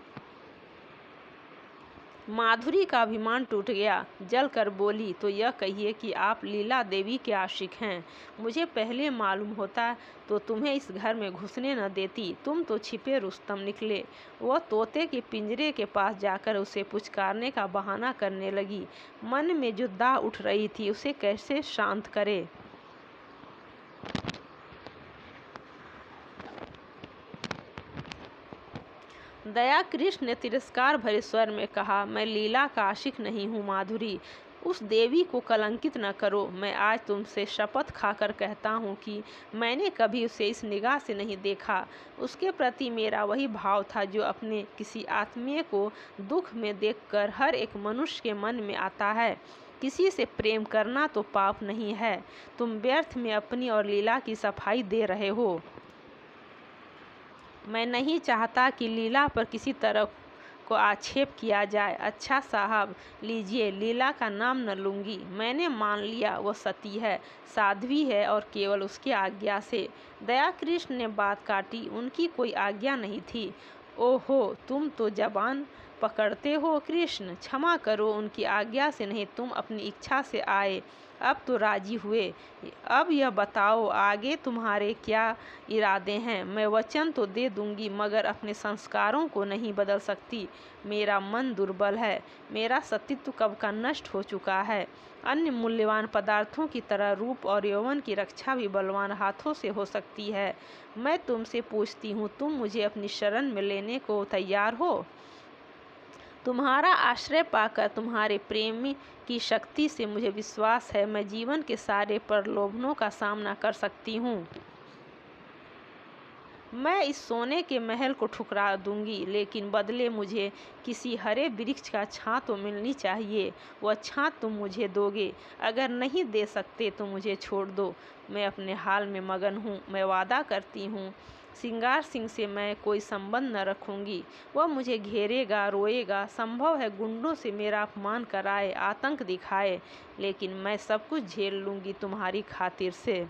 माधुरी का अभिमान टूट गया, जल कर बोली, तो यह कहिए कि आप लीला देवी के आशिक हैं। मुझे पहले मालूम होता तो तुम्हें इस घर में घुसने न देती। तुम तो छिपे रुस्तम निकले। वह तोते के पिंजरे के पास जाकर उसे पुचकारने का बहाना करने लगी। मन में जो दाह उठ रही थी उसे कैसे शांत करे। दयाकृष्ण ने तिरस्कार भरे स्वर में कहा, मैं लीला का आशिक नहीं हूँ माधुरी, उस देवी को कलंकित न करो। मैं आज तुमसे शपथ खाकर कहता हूँ कि मैंने कभी उसे इस निगाह से नहीं देखा। उसके प्रति मेरा वही भाव था जो अपने किसी आत्मीय को दुख में देखकर हर एक मनुष्य के मन में आता है। किसी से प्रेम करना तो पाप नहीं है। तुम व्यर्थ में अपनी और लीला की सफाई दे रहे हो। मैं नहीं चाहता कि लीला पर किसी तरह को आक्षेप किया जाए। अच्छा साहब, लीजिए, लीला का नाम न लूँगी। मैंने मान लिया वो सती है, साध्वी है और केवल उसकी आज्ञा से। दया कृष्ण ने बात काटी। उनकी कोई आज्ञा नहीं थी। ओहो, तुम तो जबान पकड़ते हो कृष्ण। क्षमा करो, उनकी आज्ञा से नहीं, तुम अपनी इच्छा से आए। अब तो राजी हुए। अब यह बताओ, आगे तुम्हारे क्या इरादे हैं? मैं वचन तो दे दूंगी, मगर अपने संस्कारों को नहीं बदल सकती। मेरा मन दुर्बल है। मेरा सतीत्व कब का नष्ट हो चुका है। अन्य मूल्यवान पदार्थों की तरह रूप और यौवन की रक्षा भी बलवान हाथों से हो सकती है। मैं तुमसे पूछती हूँ, तुम मुझे अपनी शरण में लेने को तैयार हो? तुम्हारा आश्रय पाकर तुम्हारे प्रेमी की शक्ति से मुझे विश्वास है, मैं जीवन के सारे प्रलोभनों का सामना कर सकती हूँ। मैं इस सोने के महल को ठुकरा दूंगी, लेकिन बदले मुझे किसी हरे वृक्ष का छां तो मिलनी चाहिए। वह छां तुम मुझे दोगे। अगर नहीं दे सकते तो मुझे छोड़ दो। मैं अपने हाल में मगन हूँ। मैं वादा करती हूँ, सिंगार सिंह से मैं कोई संबंध न रखूंगी। वह मुझे घेरेगा, रोएगा, संभव है गुंडों से मेरा अपमान कराए, आतंक दिखाए, लेकिन मैं सब कुछ झेल लूंगी तुम्हारी खातिर से।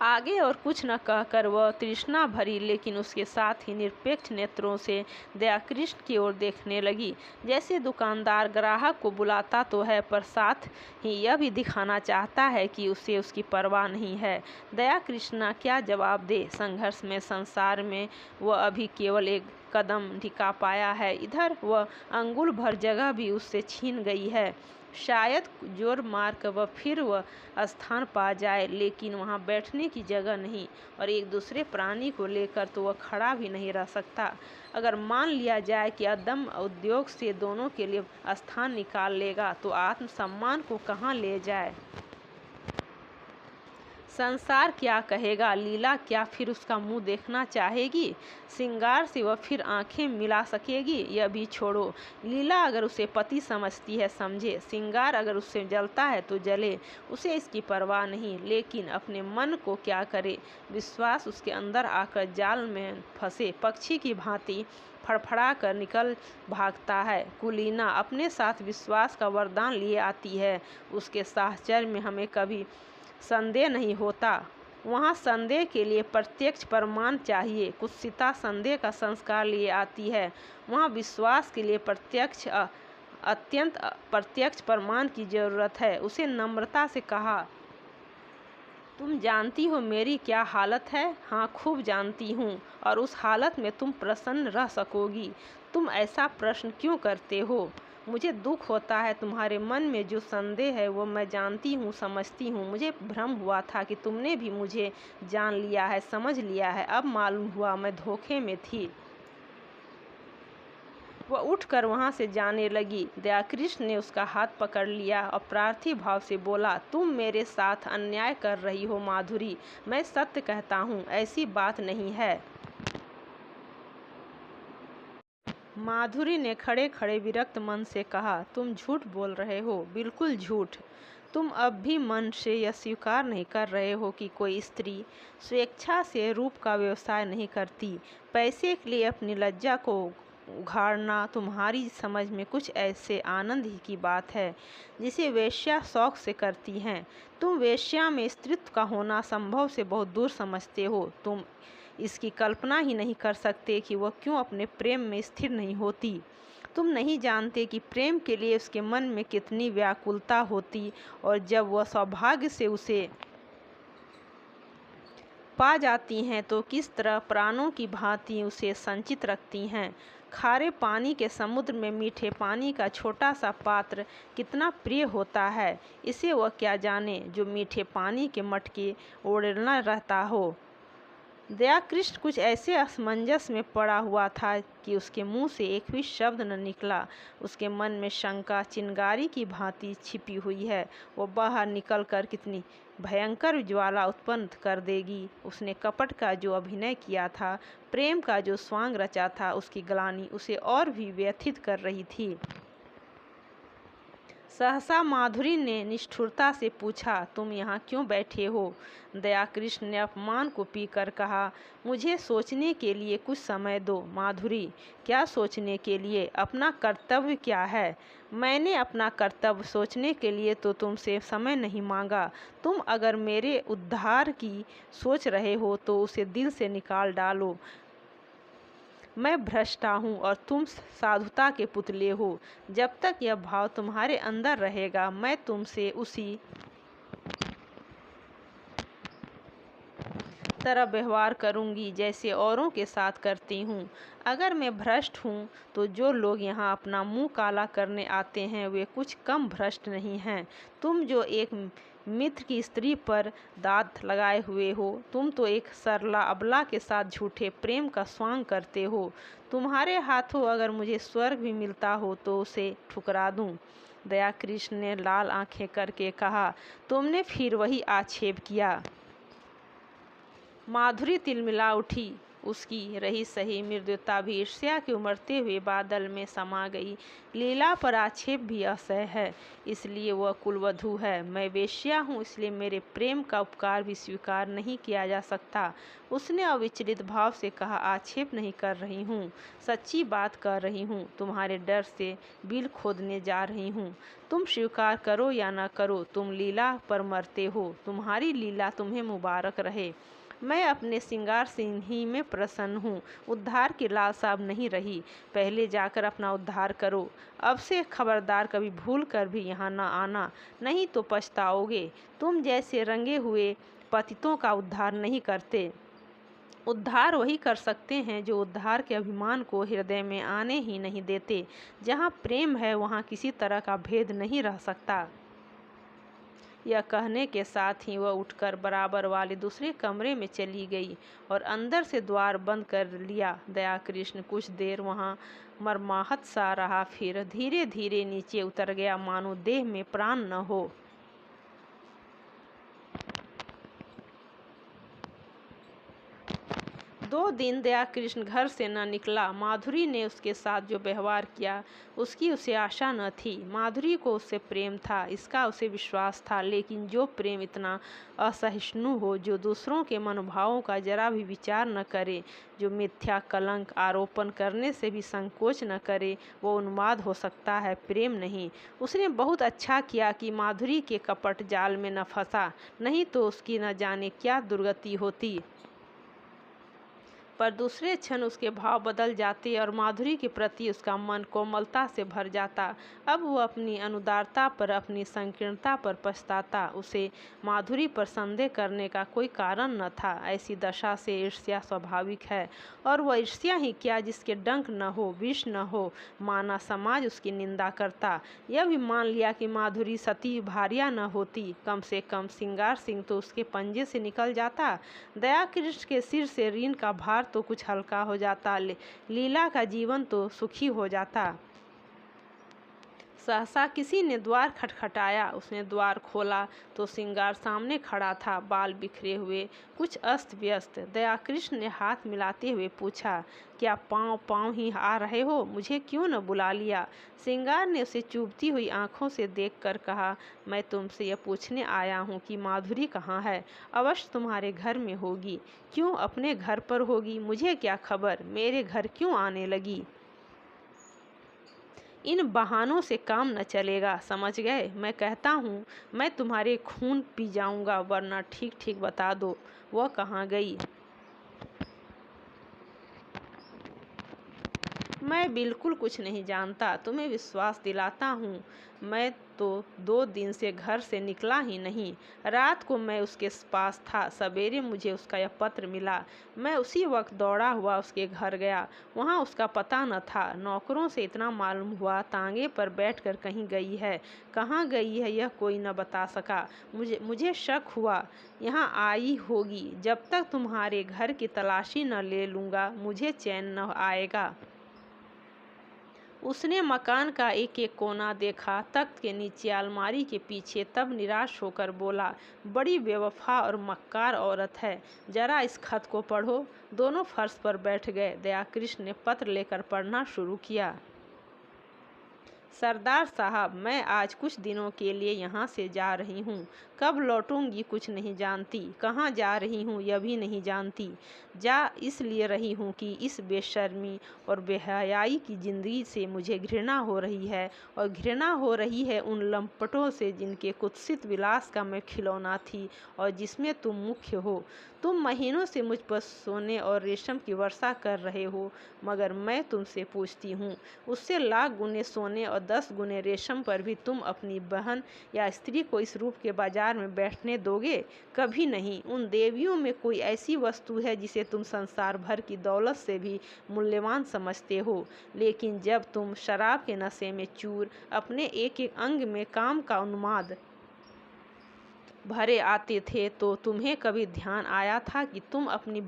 आगे और कुछ न कहकर वह तृष्णा भरी लेकिन उसके साथ ही निरपेक्ष नेत्रों से दया कृष्ण की ओर देखने लगी, जैसे दुकानदार ग्राहक को बुलाता तो है पर साथ ही यह भी दिखाना चाहता है कि उसे उसकी परवाह नहीं है। दया कृष्णा क्या जवाब दे? संघर्ष में, संसार में वह अभी केवल एक कदम टिका पाया है। इधर वह अंगुल भर जगह भी उससे छीन गई है। शायद जोर मार कर वह फिर वह स्थान पा जाए, लेकिन वहाँ बैठने की जगह नहीं, और एक दूसरे प्राणी को लेकर तो वह खड़ा भी नहीं रह सकता। अगर मान लिया जाए कि अदम्य उद्योग से दोनों के लिए स्थान निकाल लेगा, तो आत्मसम्मान को कहाँ ले जाए? संसार क्या कहेगा? लीला क्या फिर उसका मुंह देखना चाहेगी? श्रृंगार से वह फिर आंखें मिला सकेगी? यह भी छोड़ो। लीला अगर उसे पति समझती है, समझे। श्रृंगार अगर उससे जलता है तो जले, उसे इसकी परवाह नहीं। लेकिन अपने मन को क्या करे? विश्वास उसके अंदर आकर जाल में फंसे पक्षी की भांति फड़फड़ा कर निकल भागता है। कुलीना अपने साथ विश्वास का वरदान लिए आती है। उसके साहचर्य में हमें कभी संदेह नहीं होता। वहाँ संदेह के लिए प्रत्यक्ष प्रमाण चाहिए। कुत्सिता संदेह का संस्कार लिए आती है। वहाँ विश्वास के लिए अत्यंत प्रत्यक्ष प्रमाण की जरूरत है। उसे नम्रता से कहा, तुम जानती हो मेरी क्या हालत है? हाँ, खूब जानती हूँ, और उस हालत में तुम प्रसन्न रह सकोगी। तुम ऐसा प्रश्न क्यों करते हो? मुझे दुख होता है। तुम्हारे मन में जो संदेह है वो मैं जानती हूँ, समझती हूँ। मुझे भ्रम हुआ था कि तुमने भी मुझे जान लिया है, समझ लिया है। अब मालूम हुआ मैं धोखे में थी। वह उठकर वहाँ से जाने लगी। दयाकृष्ण ने उसका हाथ पकड़ लिया और प्रार्थी भाव से बोला, तुम मेरे साथ अन्याय कर रही हो माधुरी। मैं सत्य कहता हूँ, ऐसी बात नहीं है। माधुरी ने खड़े खड़े विरक्त मन से कहा, तुम झूठ बोल रहे हो, बिल्कुल झूठ। तुम अब भी मन से यह स्वीकार नहीं कर रहे हो कि कोई स्त्री स्वेच्छा से रूप का व्यवसाय नहीं करती। पैसे के लिए अपनी लज्जा को उघाड़ना तुम्हारी समझ में कुछ ऐसे आनंद ही की बात है जिसे वेश्या शौक से करती हैं। तुम वेश्या में स्त्रीत्व का होना संभव से बहुत दूर समझते हो। तुम इसकी कल्पना ही नहीं कर सकते कि वह क्यों अपने प्रेम में स्थिर नहीं होती। तुम नहीं जानते कि प्रेम के लिए उसके मन में कितनी व्याकुलता होती, और जब वह सौभाग्य से उसे पा जाती हैं तो किस तरह प्राणों की भांति उसे संचित रखती हैं। खारे पानी के समुद्र में मीठे पानी का छोटा सा पात्र कितना प्रिय होता है, इसे वह क्या जाने जो मीठे पानी के मटके ओढ़ना रहता हो। दयाकृष्ण कुछ ऐसे असमंजस में पड़ा हुआ था कि उसके मुंह से एक भी शब्द न निकला। उसके मन में शंका चिंगारी की भांति छिपी हुई है। वो बाहर निकलकर कितनी भयंकर ज्वाला उत्पन्न कर देगी। उसने कपट का जो अभिनय किया था, प्रेम का जो स्वांग रचा था, उसकी ग्लानि उसे और भी व्यथित कर रही थी। सहसा माधुरी ने निष्ठुरता से पूछा, तुम यहाँ क्यों बैठे हो? दयाकृष्ण ने अपमान को पीकर कहा, मुझे सोचने के लिए कुछ समय दो। माधुरी, क्या सोचने के लिए? अपना कर्तव्य क्या है? मैंने अपना कर्तव्य सोचने के लिए तो तुमसे समय नहीं मांगा। तुम अगर मेरे उद्धार की सोच रहे हो तो उसे दिल से निकाल डालो। मैं भ्रष्टा हूँ और तुम साधुता के पुतले हो। जब तक यह भाव तुम्हारे अंदर रहेगा, मैं तुमसे उसी तरह व्यवहार करूंगी जैसे औरों के साथ करती हूँ। अगर मैं भ्रष्ट हूँ तो जो लोग यहाँ अपना मुंह काला करने आते हैं वे कुछ कम भ्रष्ट नहीं हैं। तुम जो एक मित्र की स्त्री पर दांत लगाए हुए हो, तुम तो एक सरला अबला के साथ झूठे प्रेम का स्वांग करते हो। तुम्हारे हाथों अगर मुझे स्वर्ग भी मिलता हो तो उसे ठुकरा दूं। दयाकृष्ण ने लाल आंखें करके कहा, तुमने फिर वही आक्षेप किया। माधुरी तिलमिला उठी। उसकी रही सही मृदुता भी ईर्ष्या के उमड़ते हुए बादल में समा गई। लीला पर आक्षेप भी असह्य है, इसलिए वह कुलवधू है। मैं वेश्या हूँ, इसलिए मेरे प्रेम का उपकार भी स्वीकार नहीं किया जा सकता। उसने अविचलित भाव से कहा, आक्षेप नहीं कर रही हूँ, सच्ची बात कर रही हूँ। तुम्हारे डर से बिल खोदने जा रही हूँ। तुम स्वीकार करो या न करो, तुम लीला पर मरते हो। तुम्हारी लीला तुम्हें मुबारक रहे। मैं अपने श्रृंगार से ही में प्रसन्न हूँ। उद्धार की लालसा अब नहीं रही। पहले जाकर अपना उद्धार करो। अब से खबरदार कभी भूल कर भी यहाँ न आना, नहीं तो पछताओगे। तुम जैसे रंगे हुए पतितों का उद्धार नहीं करते। उद्धार वही कर सकते हैं जो उद्धार के अभिमान को हृदय में आने ही नहीं देते। जहाँ प्रेम है वहाँ किसी तरह का भेद नहीं रह सकता। यह कहने के साथ ही वह उठकर बराबर वाले दूसरे कमरे में चली गई और अंदर से द्वार बंद कर लिया। दयाकृष्ण कुछ देर वहाँ मर्माहत सा रहा, फिर धीरे धीरे नीचे उतर गया, मानो देह में प्राण न हो। 2 दिन दयाकृष्ण घर से न निकला। माधुरी ने उसके साथ जो व्यवहार किया उसकी उसे आशा न थी। माधुरी को उससे प्रेम था, इसका उसे विश्वास था, लेकिन जो प्रेम इतना असहिष्णु हो, जो दूसरों के मनोभावों का जरा भी विचार न करे, जो मिथ्या कलंक आरोपण करने से भी संकोच न करे, वो उन्माद हो सकता है, प्रेम नहीं। उसने बहुत अच्छा किया कि माधुरी के कपट जाल में न फंसा, नहीं तो उसकी न जाने क्या दुर्गति होती। पर दूसरे क्षण उसके भाव बदल जाते और माधुरी के प्रति उसका मन कोमलता से भर जाता। अब वो अपनी अनुदारता पर, अपनी संकीर्णता पर पछताता। उसे माधुरी पर संदेह करने का कोई कारण न था। ऐसी दशा से ईर्ष्या स्वाभाविक है, और वह ईर्ष्या ही क्या जिसके डंक न हो, विष न हो। माना समाज उसकी निंदा करता। यह भी मान लिया कि माधुरी सती भार्या न होती, कम से कम श्रृंगार सिंह तो उसके पंजे से निकल जाता। दयाकृष्ण के सिर से ऋण का भार तो कुछ हल्का हो जाता, लीला का जीवन तो सुखी हो जाता। सहसा किसी ने द्वार खटखटाया। उसने द्वार खोला तो श्रृंगार सामने खड़ा था, बाल बिखरे हुए, कुछ अस्त व्यस्त। दयाकृष्ण ने हाथ मिलाते हुए पूछा, क्या पाँव पाँव ही आ रहे हो? मुझे क्यों न बुला लिया? श्रृंगार ने उसे चुभती हुई आंखों से देखकर कहा, मैं तुमसे यह पूछने आया हूँ कि माधुरी कहाँ है? अवश्य तुम्हारे घर में होगी। क्यों अपने घर पर होगी? मुझे क्या खबर, मेरे घर क्यों आने लगी? इन बहानों से काम न चलेगा, समझ गए? मैं कहता हूँ मैं तुम्हारे खून पी जाऊंगा, वरना ठीक ठीक बता दो वह कहाँ गई। मैं बिल्कुल कुछ नहीं जानता, तुम्हें विश्वास दिलाता हूँ। मैं तो 2 दिन से घर से निकला ही नहीं। रात को मैं उसके पास था। सवेरे मुझे उसका यह पत्र मिला। मैं उसी वक्त दौड़ा हुआ उसके घर गया। वहाँ उसका पता न था। नौकरों से इतना मालूम हुआ तांगे पर बैठकर कहीं गई है। कहाँ गई है यह कोई न बता सका। मुझे शक हुआ यहाँ आई होगी। जब तक तुम्हारे घर की तलाशी न ले लूँगा मुझे चैन न आएगा। उसने मकान का एक एक कोना देखा, तख्त के नीचे, अलमारी के पीछे, तब निराश होकर बोला, बड़ी बेवफा और मक्कार औरत है। जरा इस खत को पढ़ो। दोनों फर्श पर बैठ गए। दयाकृष्ण ने पत्र लेकर पढ़ना शुरू किया। सरदार साहब, मैं आज कुछ दिनों के लिए यहाँ से जा रही हूँ। कब लौटूंगी कुछ नहीं जानती। कहाँ जा रही हूँ यह भी नहीं जानती। जा इसलिए रही हूँ कि इस बेशर्मी और बेहयाई की ज़िंदगी से मुझे घृणा हो रही है, और घृणा हो रही है उन लंपटों से जिनके कुत्सित विलास का मैं खिलौना थी और जिसमें तुम मुख्य हो। तुम महीनों से मुझ पर सोने और रेशम की वर्षा कर रहे हो, मगर मैं तुमसे पूछती हूँ, उससे लाख गुने सोने और 10 गुने रेशम पर भी तुम अपनी बहन या स्त्री को इस रूप के बाजार में बैठने दोगे? कभी नहीं। उन देवियों में कोई ऐसी वस्तु है जिसे तुम संसार भर की दौलत से भी मूल्यवान समझते हो, लेकिन जब तुम शराब के नशे में चूर, अपने एक एक अंग में काम का उन्माद भरे आते थे, तो तुम्हें कभी ध्यान आया था कि तुम अपनी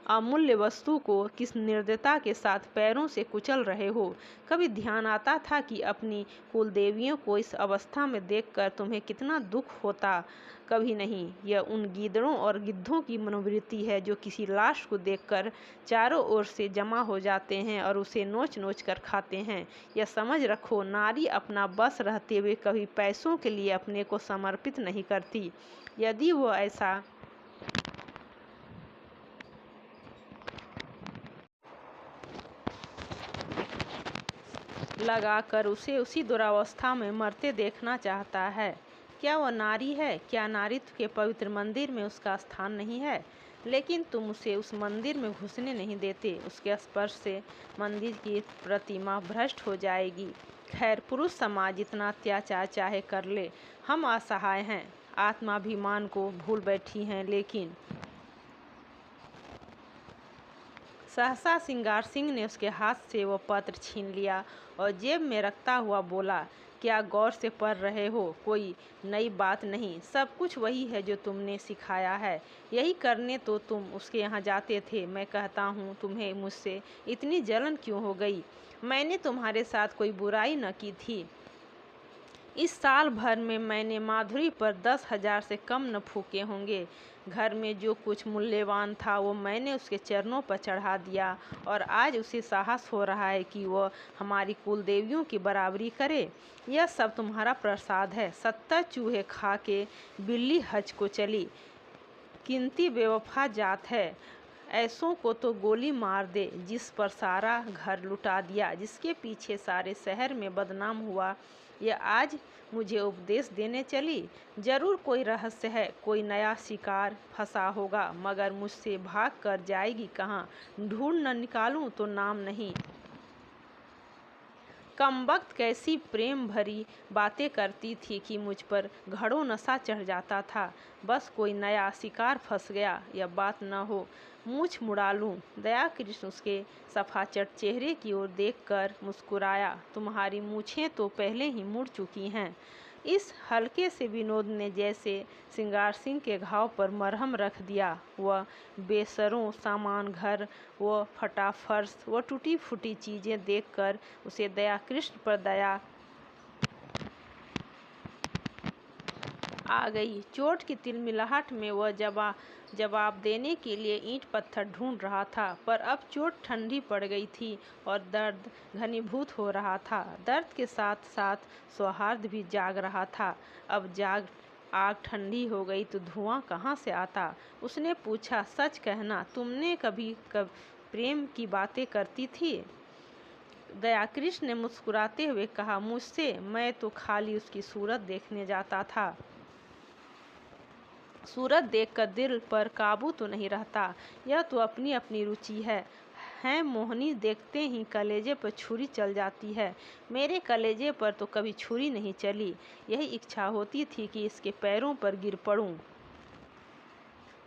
अमूल्य वस्तु को किस निर्दयता के साथ पैरों से कुचल रहे हो? कभी ध्यान आता था कि अपनी कुलदेवियों को इस अवस्था में देखकर तुम्हें कितना दुख होता? कभी नहीं। यह उन गीदड़ों और गिद्धों की मनोवृत्ति है जो किसी लाश को देखकर चारों ओर से जमा हो जाते हैं और उसे नोच नोच कर खाते हैं। यह समझ रखो, नारी अपना बस रहते हुए कभी पैसों के लिए अपने को समर्पित नहीं करती। यदि वो ऐसा लगाकर उसे उसी दुरावस्था में मरते देखना चाहता है, क्या वह नारी है? क्या नारीत्व के पवित्र मंदिर में उसका स्थान नहीं है? लेकिन तुम उसे उस मंदिर में घुसने नहीं देते। उसके स्पर्श से मंदिर की प्रतिमा भ्रष्ट हो जाएगी। खैर, पुरुष समाज इतना अत्याचार चाहे कर ले, हम असहाय हैं, आत्माभिमान को भूल बैठी हैं। लेकिन सहसा सिंगार सिंह ने उसके हाथ से वो पत्र छीन लिया और जेब में रखता हुआ बोला, क्या गौर से पढ़ रहे हो? कोई नई बात नहीं, सब कुछ वही है जो तुमने सिखाया है। यही करने तो तुम उसके यहाँ जाते थे। मैं कहता हूँ, तुम्हें मुझसे इतनी जलन क्यों हो गई? मैंने तुम्हारे साथ कोई बुराई न की थी। इस साल भर में मैंने माधुरी पर 10,000 से कम न फूके होंगे। घर में जो कुछ मूल्यवान था वो मैंने उसके चरणों पर चढ़ा दिया, और आज उसे साहस हो रहा है कि वह हमारी कुल देवियों की बराबरी करे। यह सब तुम्हारा प्रसाद है। 70 चूहे खा के बिल्ली हज को चली। कीमती बेवफा जात है। ऐसों को तो गोली मार दे, जिस पर सारा घर लुटा दिया, जिसके पीछे सारे शहर में बदनाम हुआ। यह आज मुझे उपदेश देने चली। जरूर कोई रहस्य है, कोई नया शिकार फंसा होगा, मगर मुझसे भाग कर जाएगी कहाँ? ढूंढ न निकालूं तो नाम नहीं। कमबख्त कैसी प्रेम भरी बातें करती थी कि मुझ पर घड़ों नशा चढ़ जाता था। बस कोई नया शिकार फंस गया, यह बात न हो। मूछ मुड़ा लूं। दयाकृष्ण उसके सफाचट चेहरे की ओर देखकर मुस्कुराया। तुम्हारी मूछें तो पहले ही मुड़ चुकी हैं। इस हल्के से विनोद ने जैसे सिंगार सिंह के घाव पर मरहम रख दिया। वह बेसरों सामान घर, वह फटा फर्श, वह टूटी फूटी चीज़ें देखकर उसे दयाकृष्ण पर दया आ गई। चोट की तिलमिलाहट में वह जवाब देने के लिए ईंट पत्थर ढूंढ रहा था, पर अब चोट ठंडी पड़ गई थी और दर्द घनीभूत हो रहा था। दर्द के साथ साथ सौहार्द भी जाग रहा था। अब आग ठंडी हो गई तो धुआं कहाँ से आता? उसने पूछा, सच कहना, तुमने कभी प्रेम की बातें करती थी? दयाकृष्ण ने मुस्कुराते हुए कहा, मुझसे? मैं तो खाली उसकी सूरत देखने जाता था। सूरत देखकर दिल पर काबू तो नहीं रहता। यह तो अपनी अपनी रुचि है। हैं मोहिनी, देखते ही कलेजे पर छुरी चल जाती है। मेरे कलेजे पर तो कभी छुरी नहीं चली। यही इच्छा होती थी कि इसके पैरों पर गिर पड़ूं।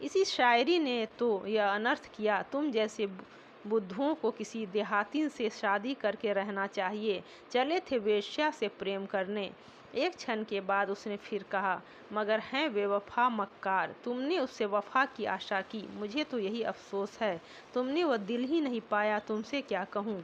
इसी शायरी ने तो यह अनर्थ किया। तुम जैसे बुद्धुओं को किसी देहाती से शादी करके रहना चाहिए। चले थे वेश्या से प्रेम करने। एक क्षण के बाद उसने फिर कहा, मगर हैं बेवफा मक्कार। तुमने उससे वफा की आशा की। मुझे तो यही अफसोस है, तुमने वह दिल ही नहीं पाया। तुमसे क्या कहूँ।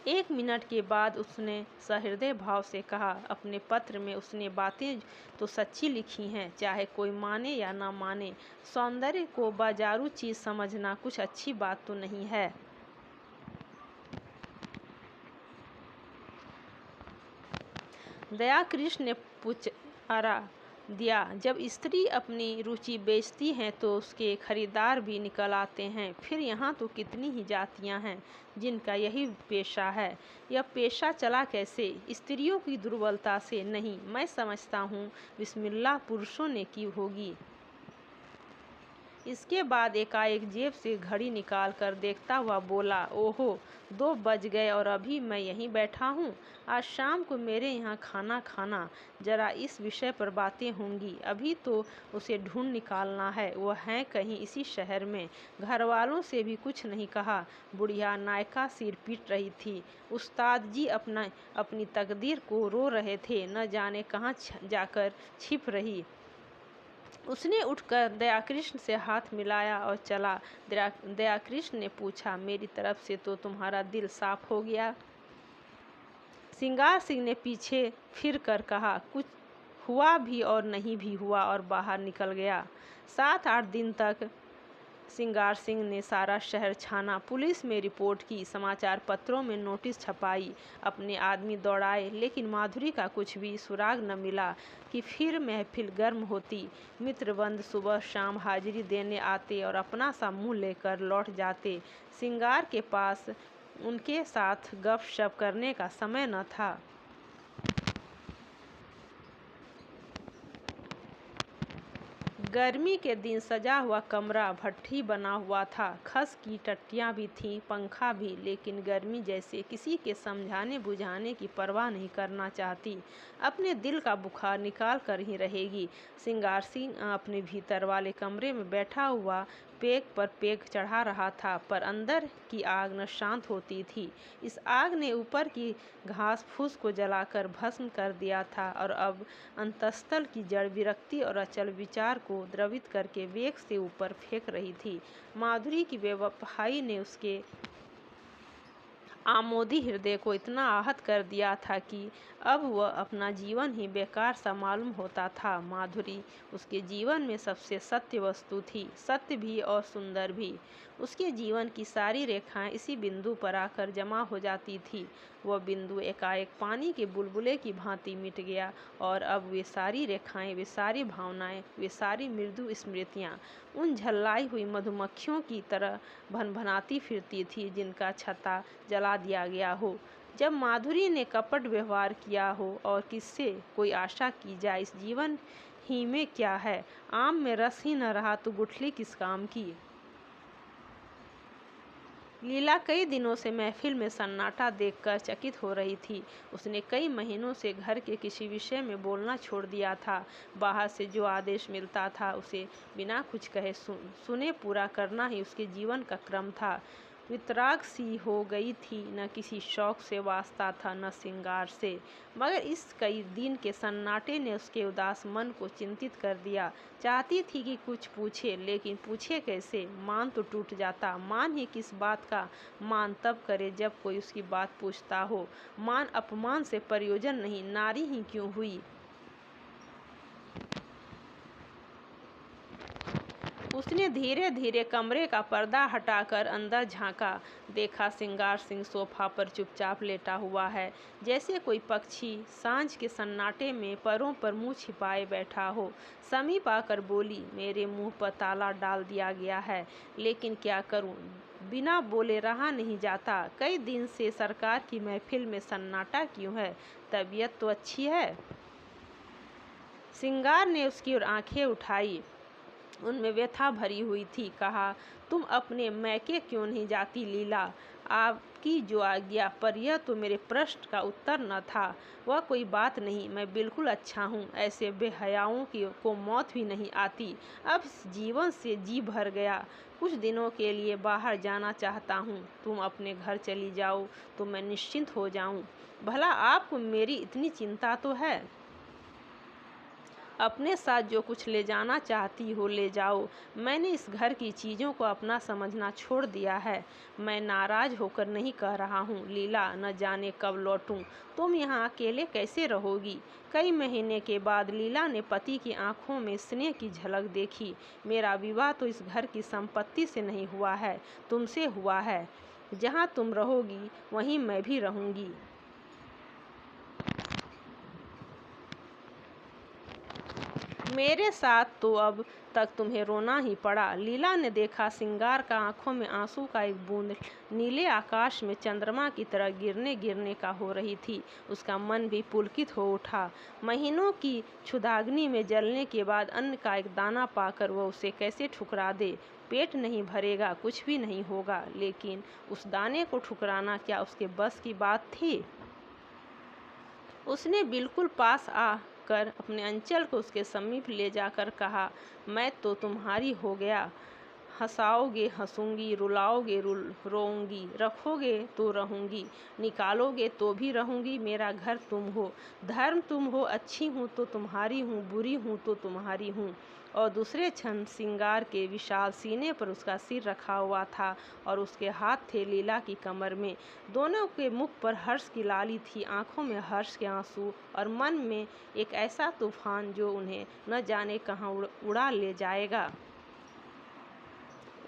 एक मिनट के बाद उसने सहृदय भाव से कहा, अपने पत्र में उसने बातें तो सच्ची लिखी हैं, चाहे कोई माने या ना माने। सौंदर्य को बाजारू चीज समझना कुछ अच्छी बात तो नहीं है। दया कृष्ण ने पुचकारा दिया, जब स्त्री अपनी रुचि बेचती है तो उसके खरीदार भी निकल आते हैं। फिर यहाँ तो कितनी ही जातियाँ हैं जिनका यही पेशा है। यह पेशा चला कैसे? स्त्रियों की दुर्बलता से नहीं, मैं समझता हूँ बिस्मिल्लाह पुरुषों ने की होगी। इसके बाद एकाएक जेब से घड़ी निकाल कर देखता हुआ बोला, ओहो, 2 बज गए और अभी मैं यहीं बैठा हूँ। आज शाम को मेरे यहाँ खाना खाना, जरा इस विषय पर बातें होंगी। अभी तो उसे ढूंढ निकालना है, वह है कहीं इसी शहर में। घर वालों से भी कुछ नहीं कहा। बुढ़िया नायका सिर पीट रही थी। उस्ताद जी अपनी तकदीर को रो रहे थे, न जाने कहाँ जाकर छिप रही। उसने उठकर दयाकृष्ण से हाथ मिलाया और चला। दयाकृष्ण ने पूछा, मेरी तरफ से तो तुम्हारा दिल साफ हो गया? सिंगार सिंह ने पीछे फिर कर कहा, कुछ हुआ भी और नहीं भी हुआ, और बाहर निकल गया। 7-8 दिन तक सिंगार सिंह ने सारा शहर छाना, पुलिस में रिपोर्ट की, समाचार पत्रों में नोटिस छपाई, अपने आदमी दौड़ाए, लेकिन माधुरी का कुछ भी सुराग न मिला कि फिर महफिल गर्म होती। मित्रवंद सुबह शाम हाजिरी देने आते और अपना सा मुँह लेकर लौट जाते। सिंगार के पास उनके साथ गपशप करने का समय न था। गर्मी के दिन सजा हुआ कमरा भट्ठी बना हुआ था। खस की टट्टियाँ भी थीं, पंखा भी, लेकिन गर्मी जैसे किसी के समझाने बुझाने की परवाह नहीं करना चाहती। अपने दिल का बुखार निकाल कर ही रहेगी। सिंगार सिंह अपने भीतर वाले कमरे में बैठा हुआ पेग पर पेग चढ़ा रहा था, पर अंदर की आग न शांत होती थी। इस आग ने ऊपर की घास फूस को जलाकर भस्म कर दिया था और अब अंतस्तल की जड़ विरक्ति और अचल विचार को द्रवित करके वेग से ऊपर फेंक रही थी। माधुरी की बेवफाई ने उसके आमोदी हृदय को इतना आहत कर दिया था कि अब वह अपना जीवन ही बेकार सा मालूम होता था। माधुरी उसके जीवन में सबसे सत्य वस्तु थी, सत्य भी और सुंदर भी। उसके जीवन की सारी रेखाएं इसी बिंदु पर आकर जमा हो जाती थी। वह बिंदु एकाएक पानी के बुलबुले की भांति मिट गया और अब वे सारी रेखाएं, वे सारी भावनाएं, वे सारी मृदु स्मृतियां उन झल्लाई हुई मधुमक्खियों की तरह भनभनाती फिरती थी जिनका छत्ता जला दिया गया हो। जब माधुरी ने कपट व्यवहार किया हो और किससे कोई आशा की जाए, इस जीवन ही में क्या है? आम में रस ही न रहा तो गुठली किस काम की? लीला कई दिनों से महफिल में सन्नाटा देखकर चकित हो रही थी। उसने कई महीनों से घर के किसी विषय में बोलना छोड़ दिया था। बाहर से जो आदेश मिलता था उसे बिना कुछ कहे सुने पूरा करना ही उसके जीवन का क्रम था। वितराग सी हो गई थी, न किसी शौक से वास्ता था, न श्रृंगार से। मगर इस कई दिन के सन्नाटे ने उसके उदास मन को चिंतित कर दिया। चाहती थी कि कुछ पूछे, लेकिन पूछे कैसे? मान तो टूट जाता। मान ही किस बात का? मान तब करे जब कोई उसकी बात पूछता हो। मान अपमान से प्रयोजन नहीं, नारी ही क्यों हुई। उसने धीरे धीरे कमरे का पर्दा हटाकर अंदर झांका। देखा सिंगार सिंह सोफा पर चुपचाप लेटा हुआ है, जैसे कोई पक्षी सांझ के सन्नाटे में पैरों पर मुंह छिपाए बैठा हो। समीप आकर बोली, मेरे मुंह पर ताला डाल दिया गया है, लेकिन क्या करूं, बिना बोले रहा नहीं जाता। कई दिन से सरकार की महफिल में सन्नाटा क्यों है? तबीयत तो अच्छी है? सिंगार ने उसकी ओर आंखें उठाई। उनमें व्यथा भरी हुई थी। कहा, तुम अपने मैके क्यों नहीं जाती लीला? आपकी जो आज्ञा, पर यह तो मेरे प्रश्न का उत्तर न था। वह कोई बात नहीं, मैं बिल्कुल अच्छा हूँ। ऐसे बेहयाओं की को मौत भी नहीं आती। अब इस जीवन से जी भर गया। कुछ दिनों के लिए बाहर जाना चाहता हूँ। तुम अपने घर चली जाओ तो मैं निश्चिंत हो जाऊँ। भला आपको मेरी इतनी चिंता तो है? अपने साथ जो कुछ ले जाना चाहती हो ले जाओ। मैंने इस घर की चीज़ों को अपना समझना छोड़ दिया है। मैं नाराज होकर नहीं कह रहा हूँ लीला, न जाने कब लौटूं। तुम यहाँ अकेले कैसे रहोगी? कई महीने के बाद लीला ने पति की आंखों में स्नेह की झलक देखी। मेरा विवाह तो इस घर की संपत्ति से नहीं हुआ है, तुमसे हुआ है। जहाँ तुम रहोगी वहीं मैं भी रहूँगी। मेरे साथ तो अब तक तुम्हें रोना ही पड़ा। लीला ने देखा सिंगार का आंखों में आंसू का एक बूंद नीले आकाश में चंद्रमा की तरह गिरने गिरने का हो रही थी। उसका मन भी पुलकित हो उठा। महीनों की क्षुधाग्नि में जलने के बाद अन्न का एक दाना पाकर वह उसे कैसे ठुकरा दे? पेट नहीं भरेगा, कुछ भी नहीं होगा, लेकिन उस दाने को ठुकराना क्या उसके बस की बात थी? उसने बिल्कुल पास आकर अपने अंचल को उसके समीप ले जाकर कहा, मैं तो तुम्हारी हो गया। हंसाओगे हंसूंगी, रुलाओगे रोऊंगी, रखोगे तो रहूंगी, निकालोगे तो भी रहूंगी। मेरा घर तुम हो, धर्म तुम हो, अच्छी हूँ तो तुम्हारी हूँ, बुरी हूँ तो तुम्हारी हूँ। और दूसरे क्षण सिंगार के विशाल सीने पर उसका सिर रखा हुआ था और उसके हाथ थे लीला की कमर में। दोनों के मुख पर हर्ष की लाली थी, आंखों में हर्ष के आंसू और मन में एक ऐसा तूफान जो उन्हें न जाने कहाँ उड़ा ले जाएगा।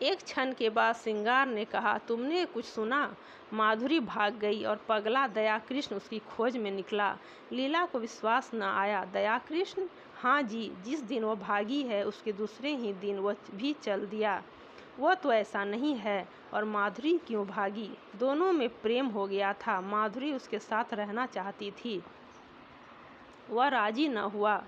एक क्षण के बाद सिंगार ने कहा, तुमने कुछ सुना? माधुरी भाग गई और पगला दयाकृष्ण उसकी खोज में निकला। लीला को विश्वास न आया। दयाकृष्ण? हाँ जी, जिस दिन वह भागी है उसके दूसरे ही दिन वह भी चल दिया। वह तो ऐसा नहीं है। और माधुरी क्यों भागी? दोनों में प्रेम हो गया था। माधुरी उसके साथ रहना चाहती थी, वह राजी न हुआ।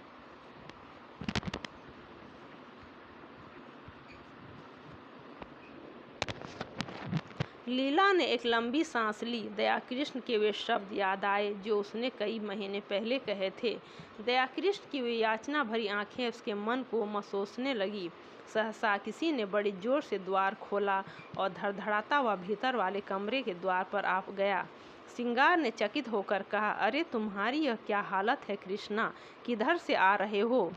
लीला ने एक लंबी सांस ली। दयाकृष्ण के वे शब्द याद आए जो उसने कई महीने पहले कहे थे। दयाकृष्ण की वे याचना भरी आंखें उसके मन को मसोसने लगी। सहसा किसी ने बड़ी जोर से द्वार खोला और धड़धड़ाता हुआ भीतर वाले कमरे के द्वार पर आ गया। सिंगार ने चकित होकर कहा, अरे तुम्हारी यह क्या हालत है कृष्णा, किधर से आ रहे हो?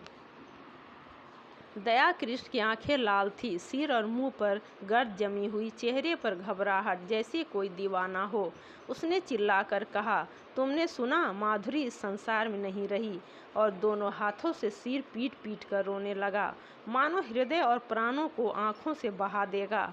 दयाकृष्ण की आंखें लाल थी, सिर और मुंह पर गर्द जमी हुई, चेहरे पर घबराहट जैसे कोई दीवाना हो। उसने चिल्लाकर कहा, तुमने सुना? माधुरी इस संसार में नहीं रही। और दोनों हाथों से सिर पीट पीट कर रोने लगा, मानो हृदय और प्राणों को आंखों से बहा देगा।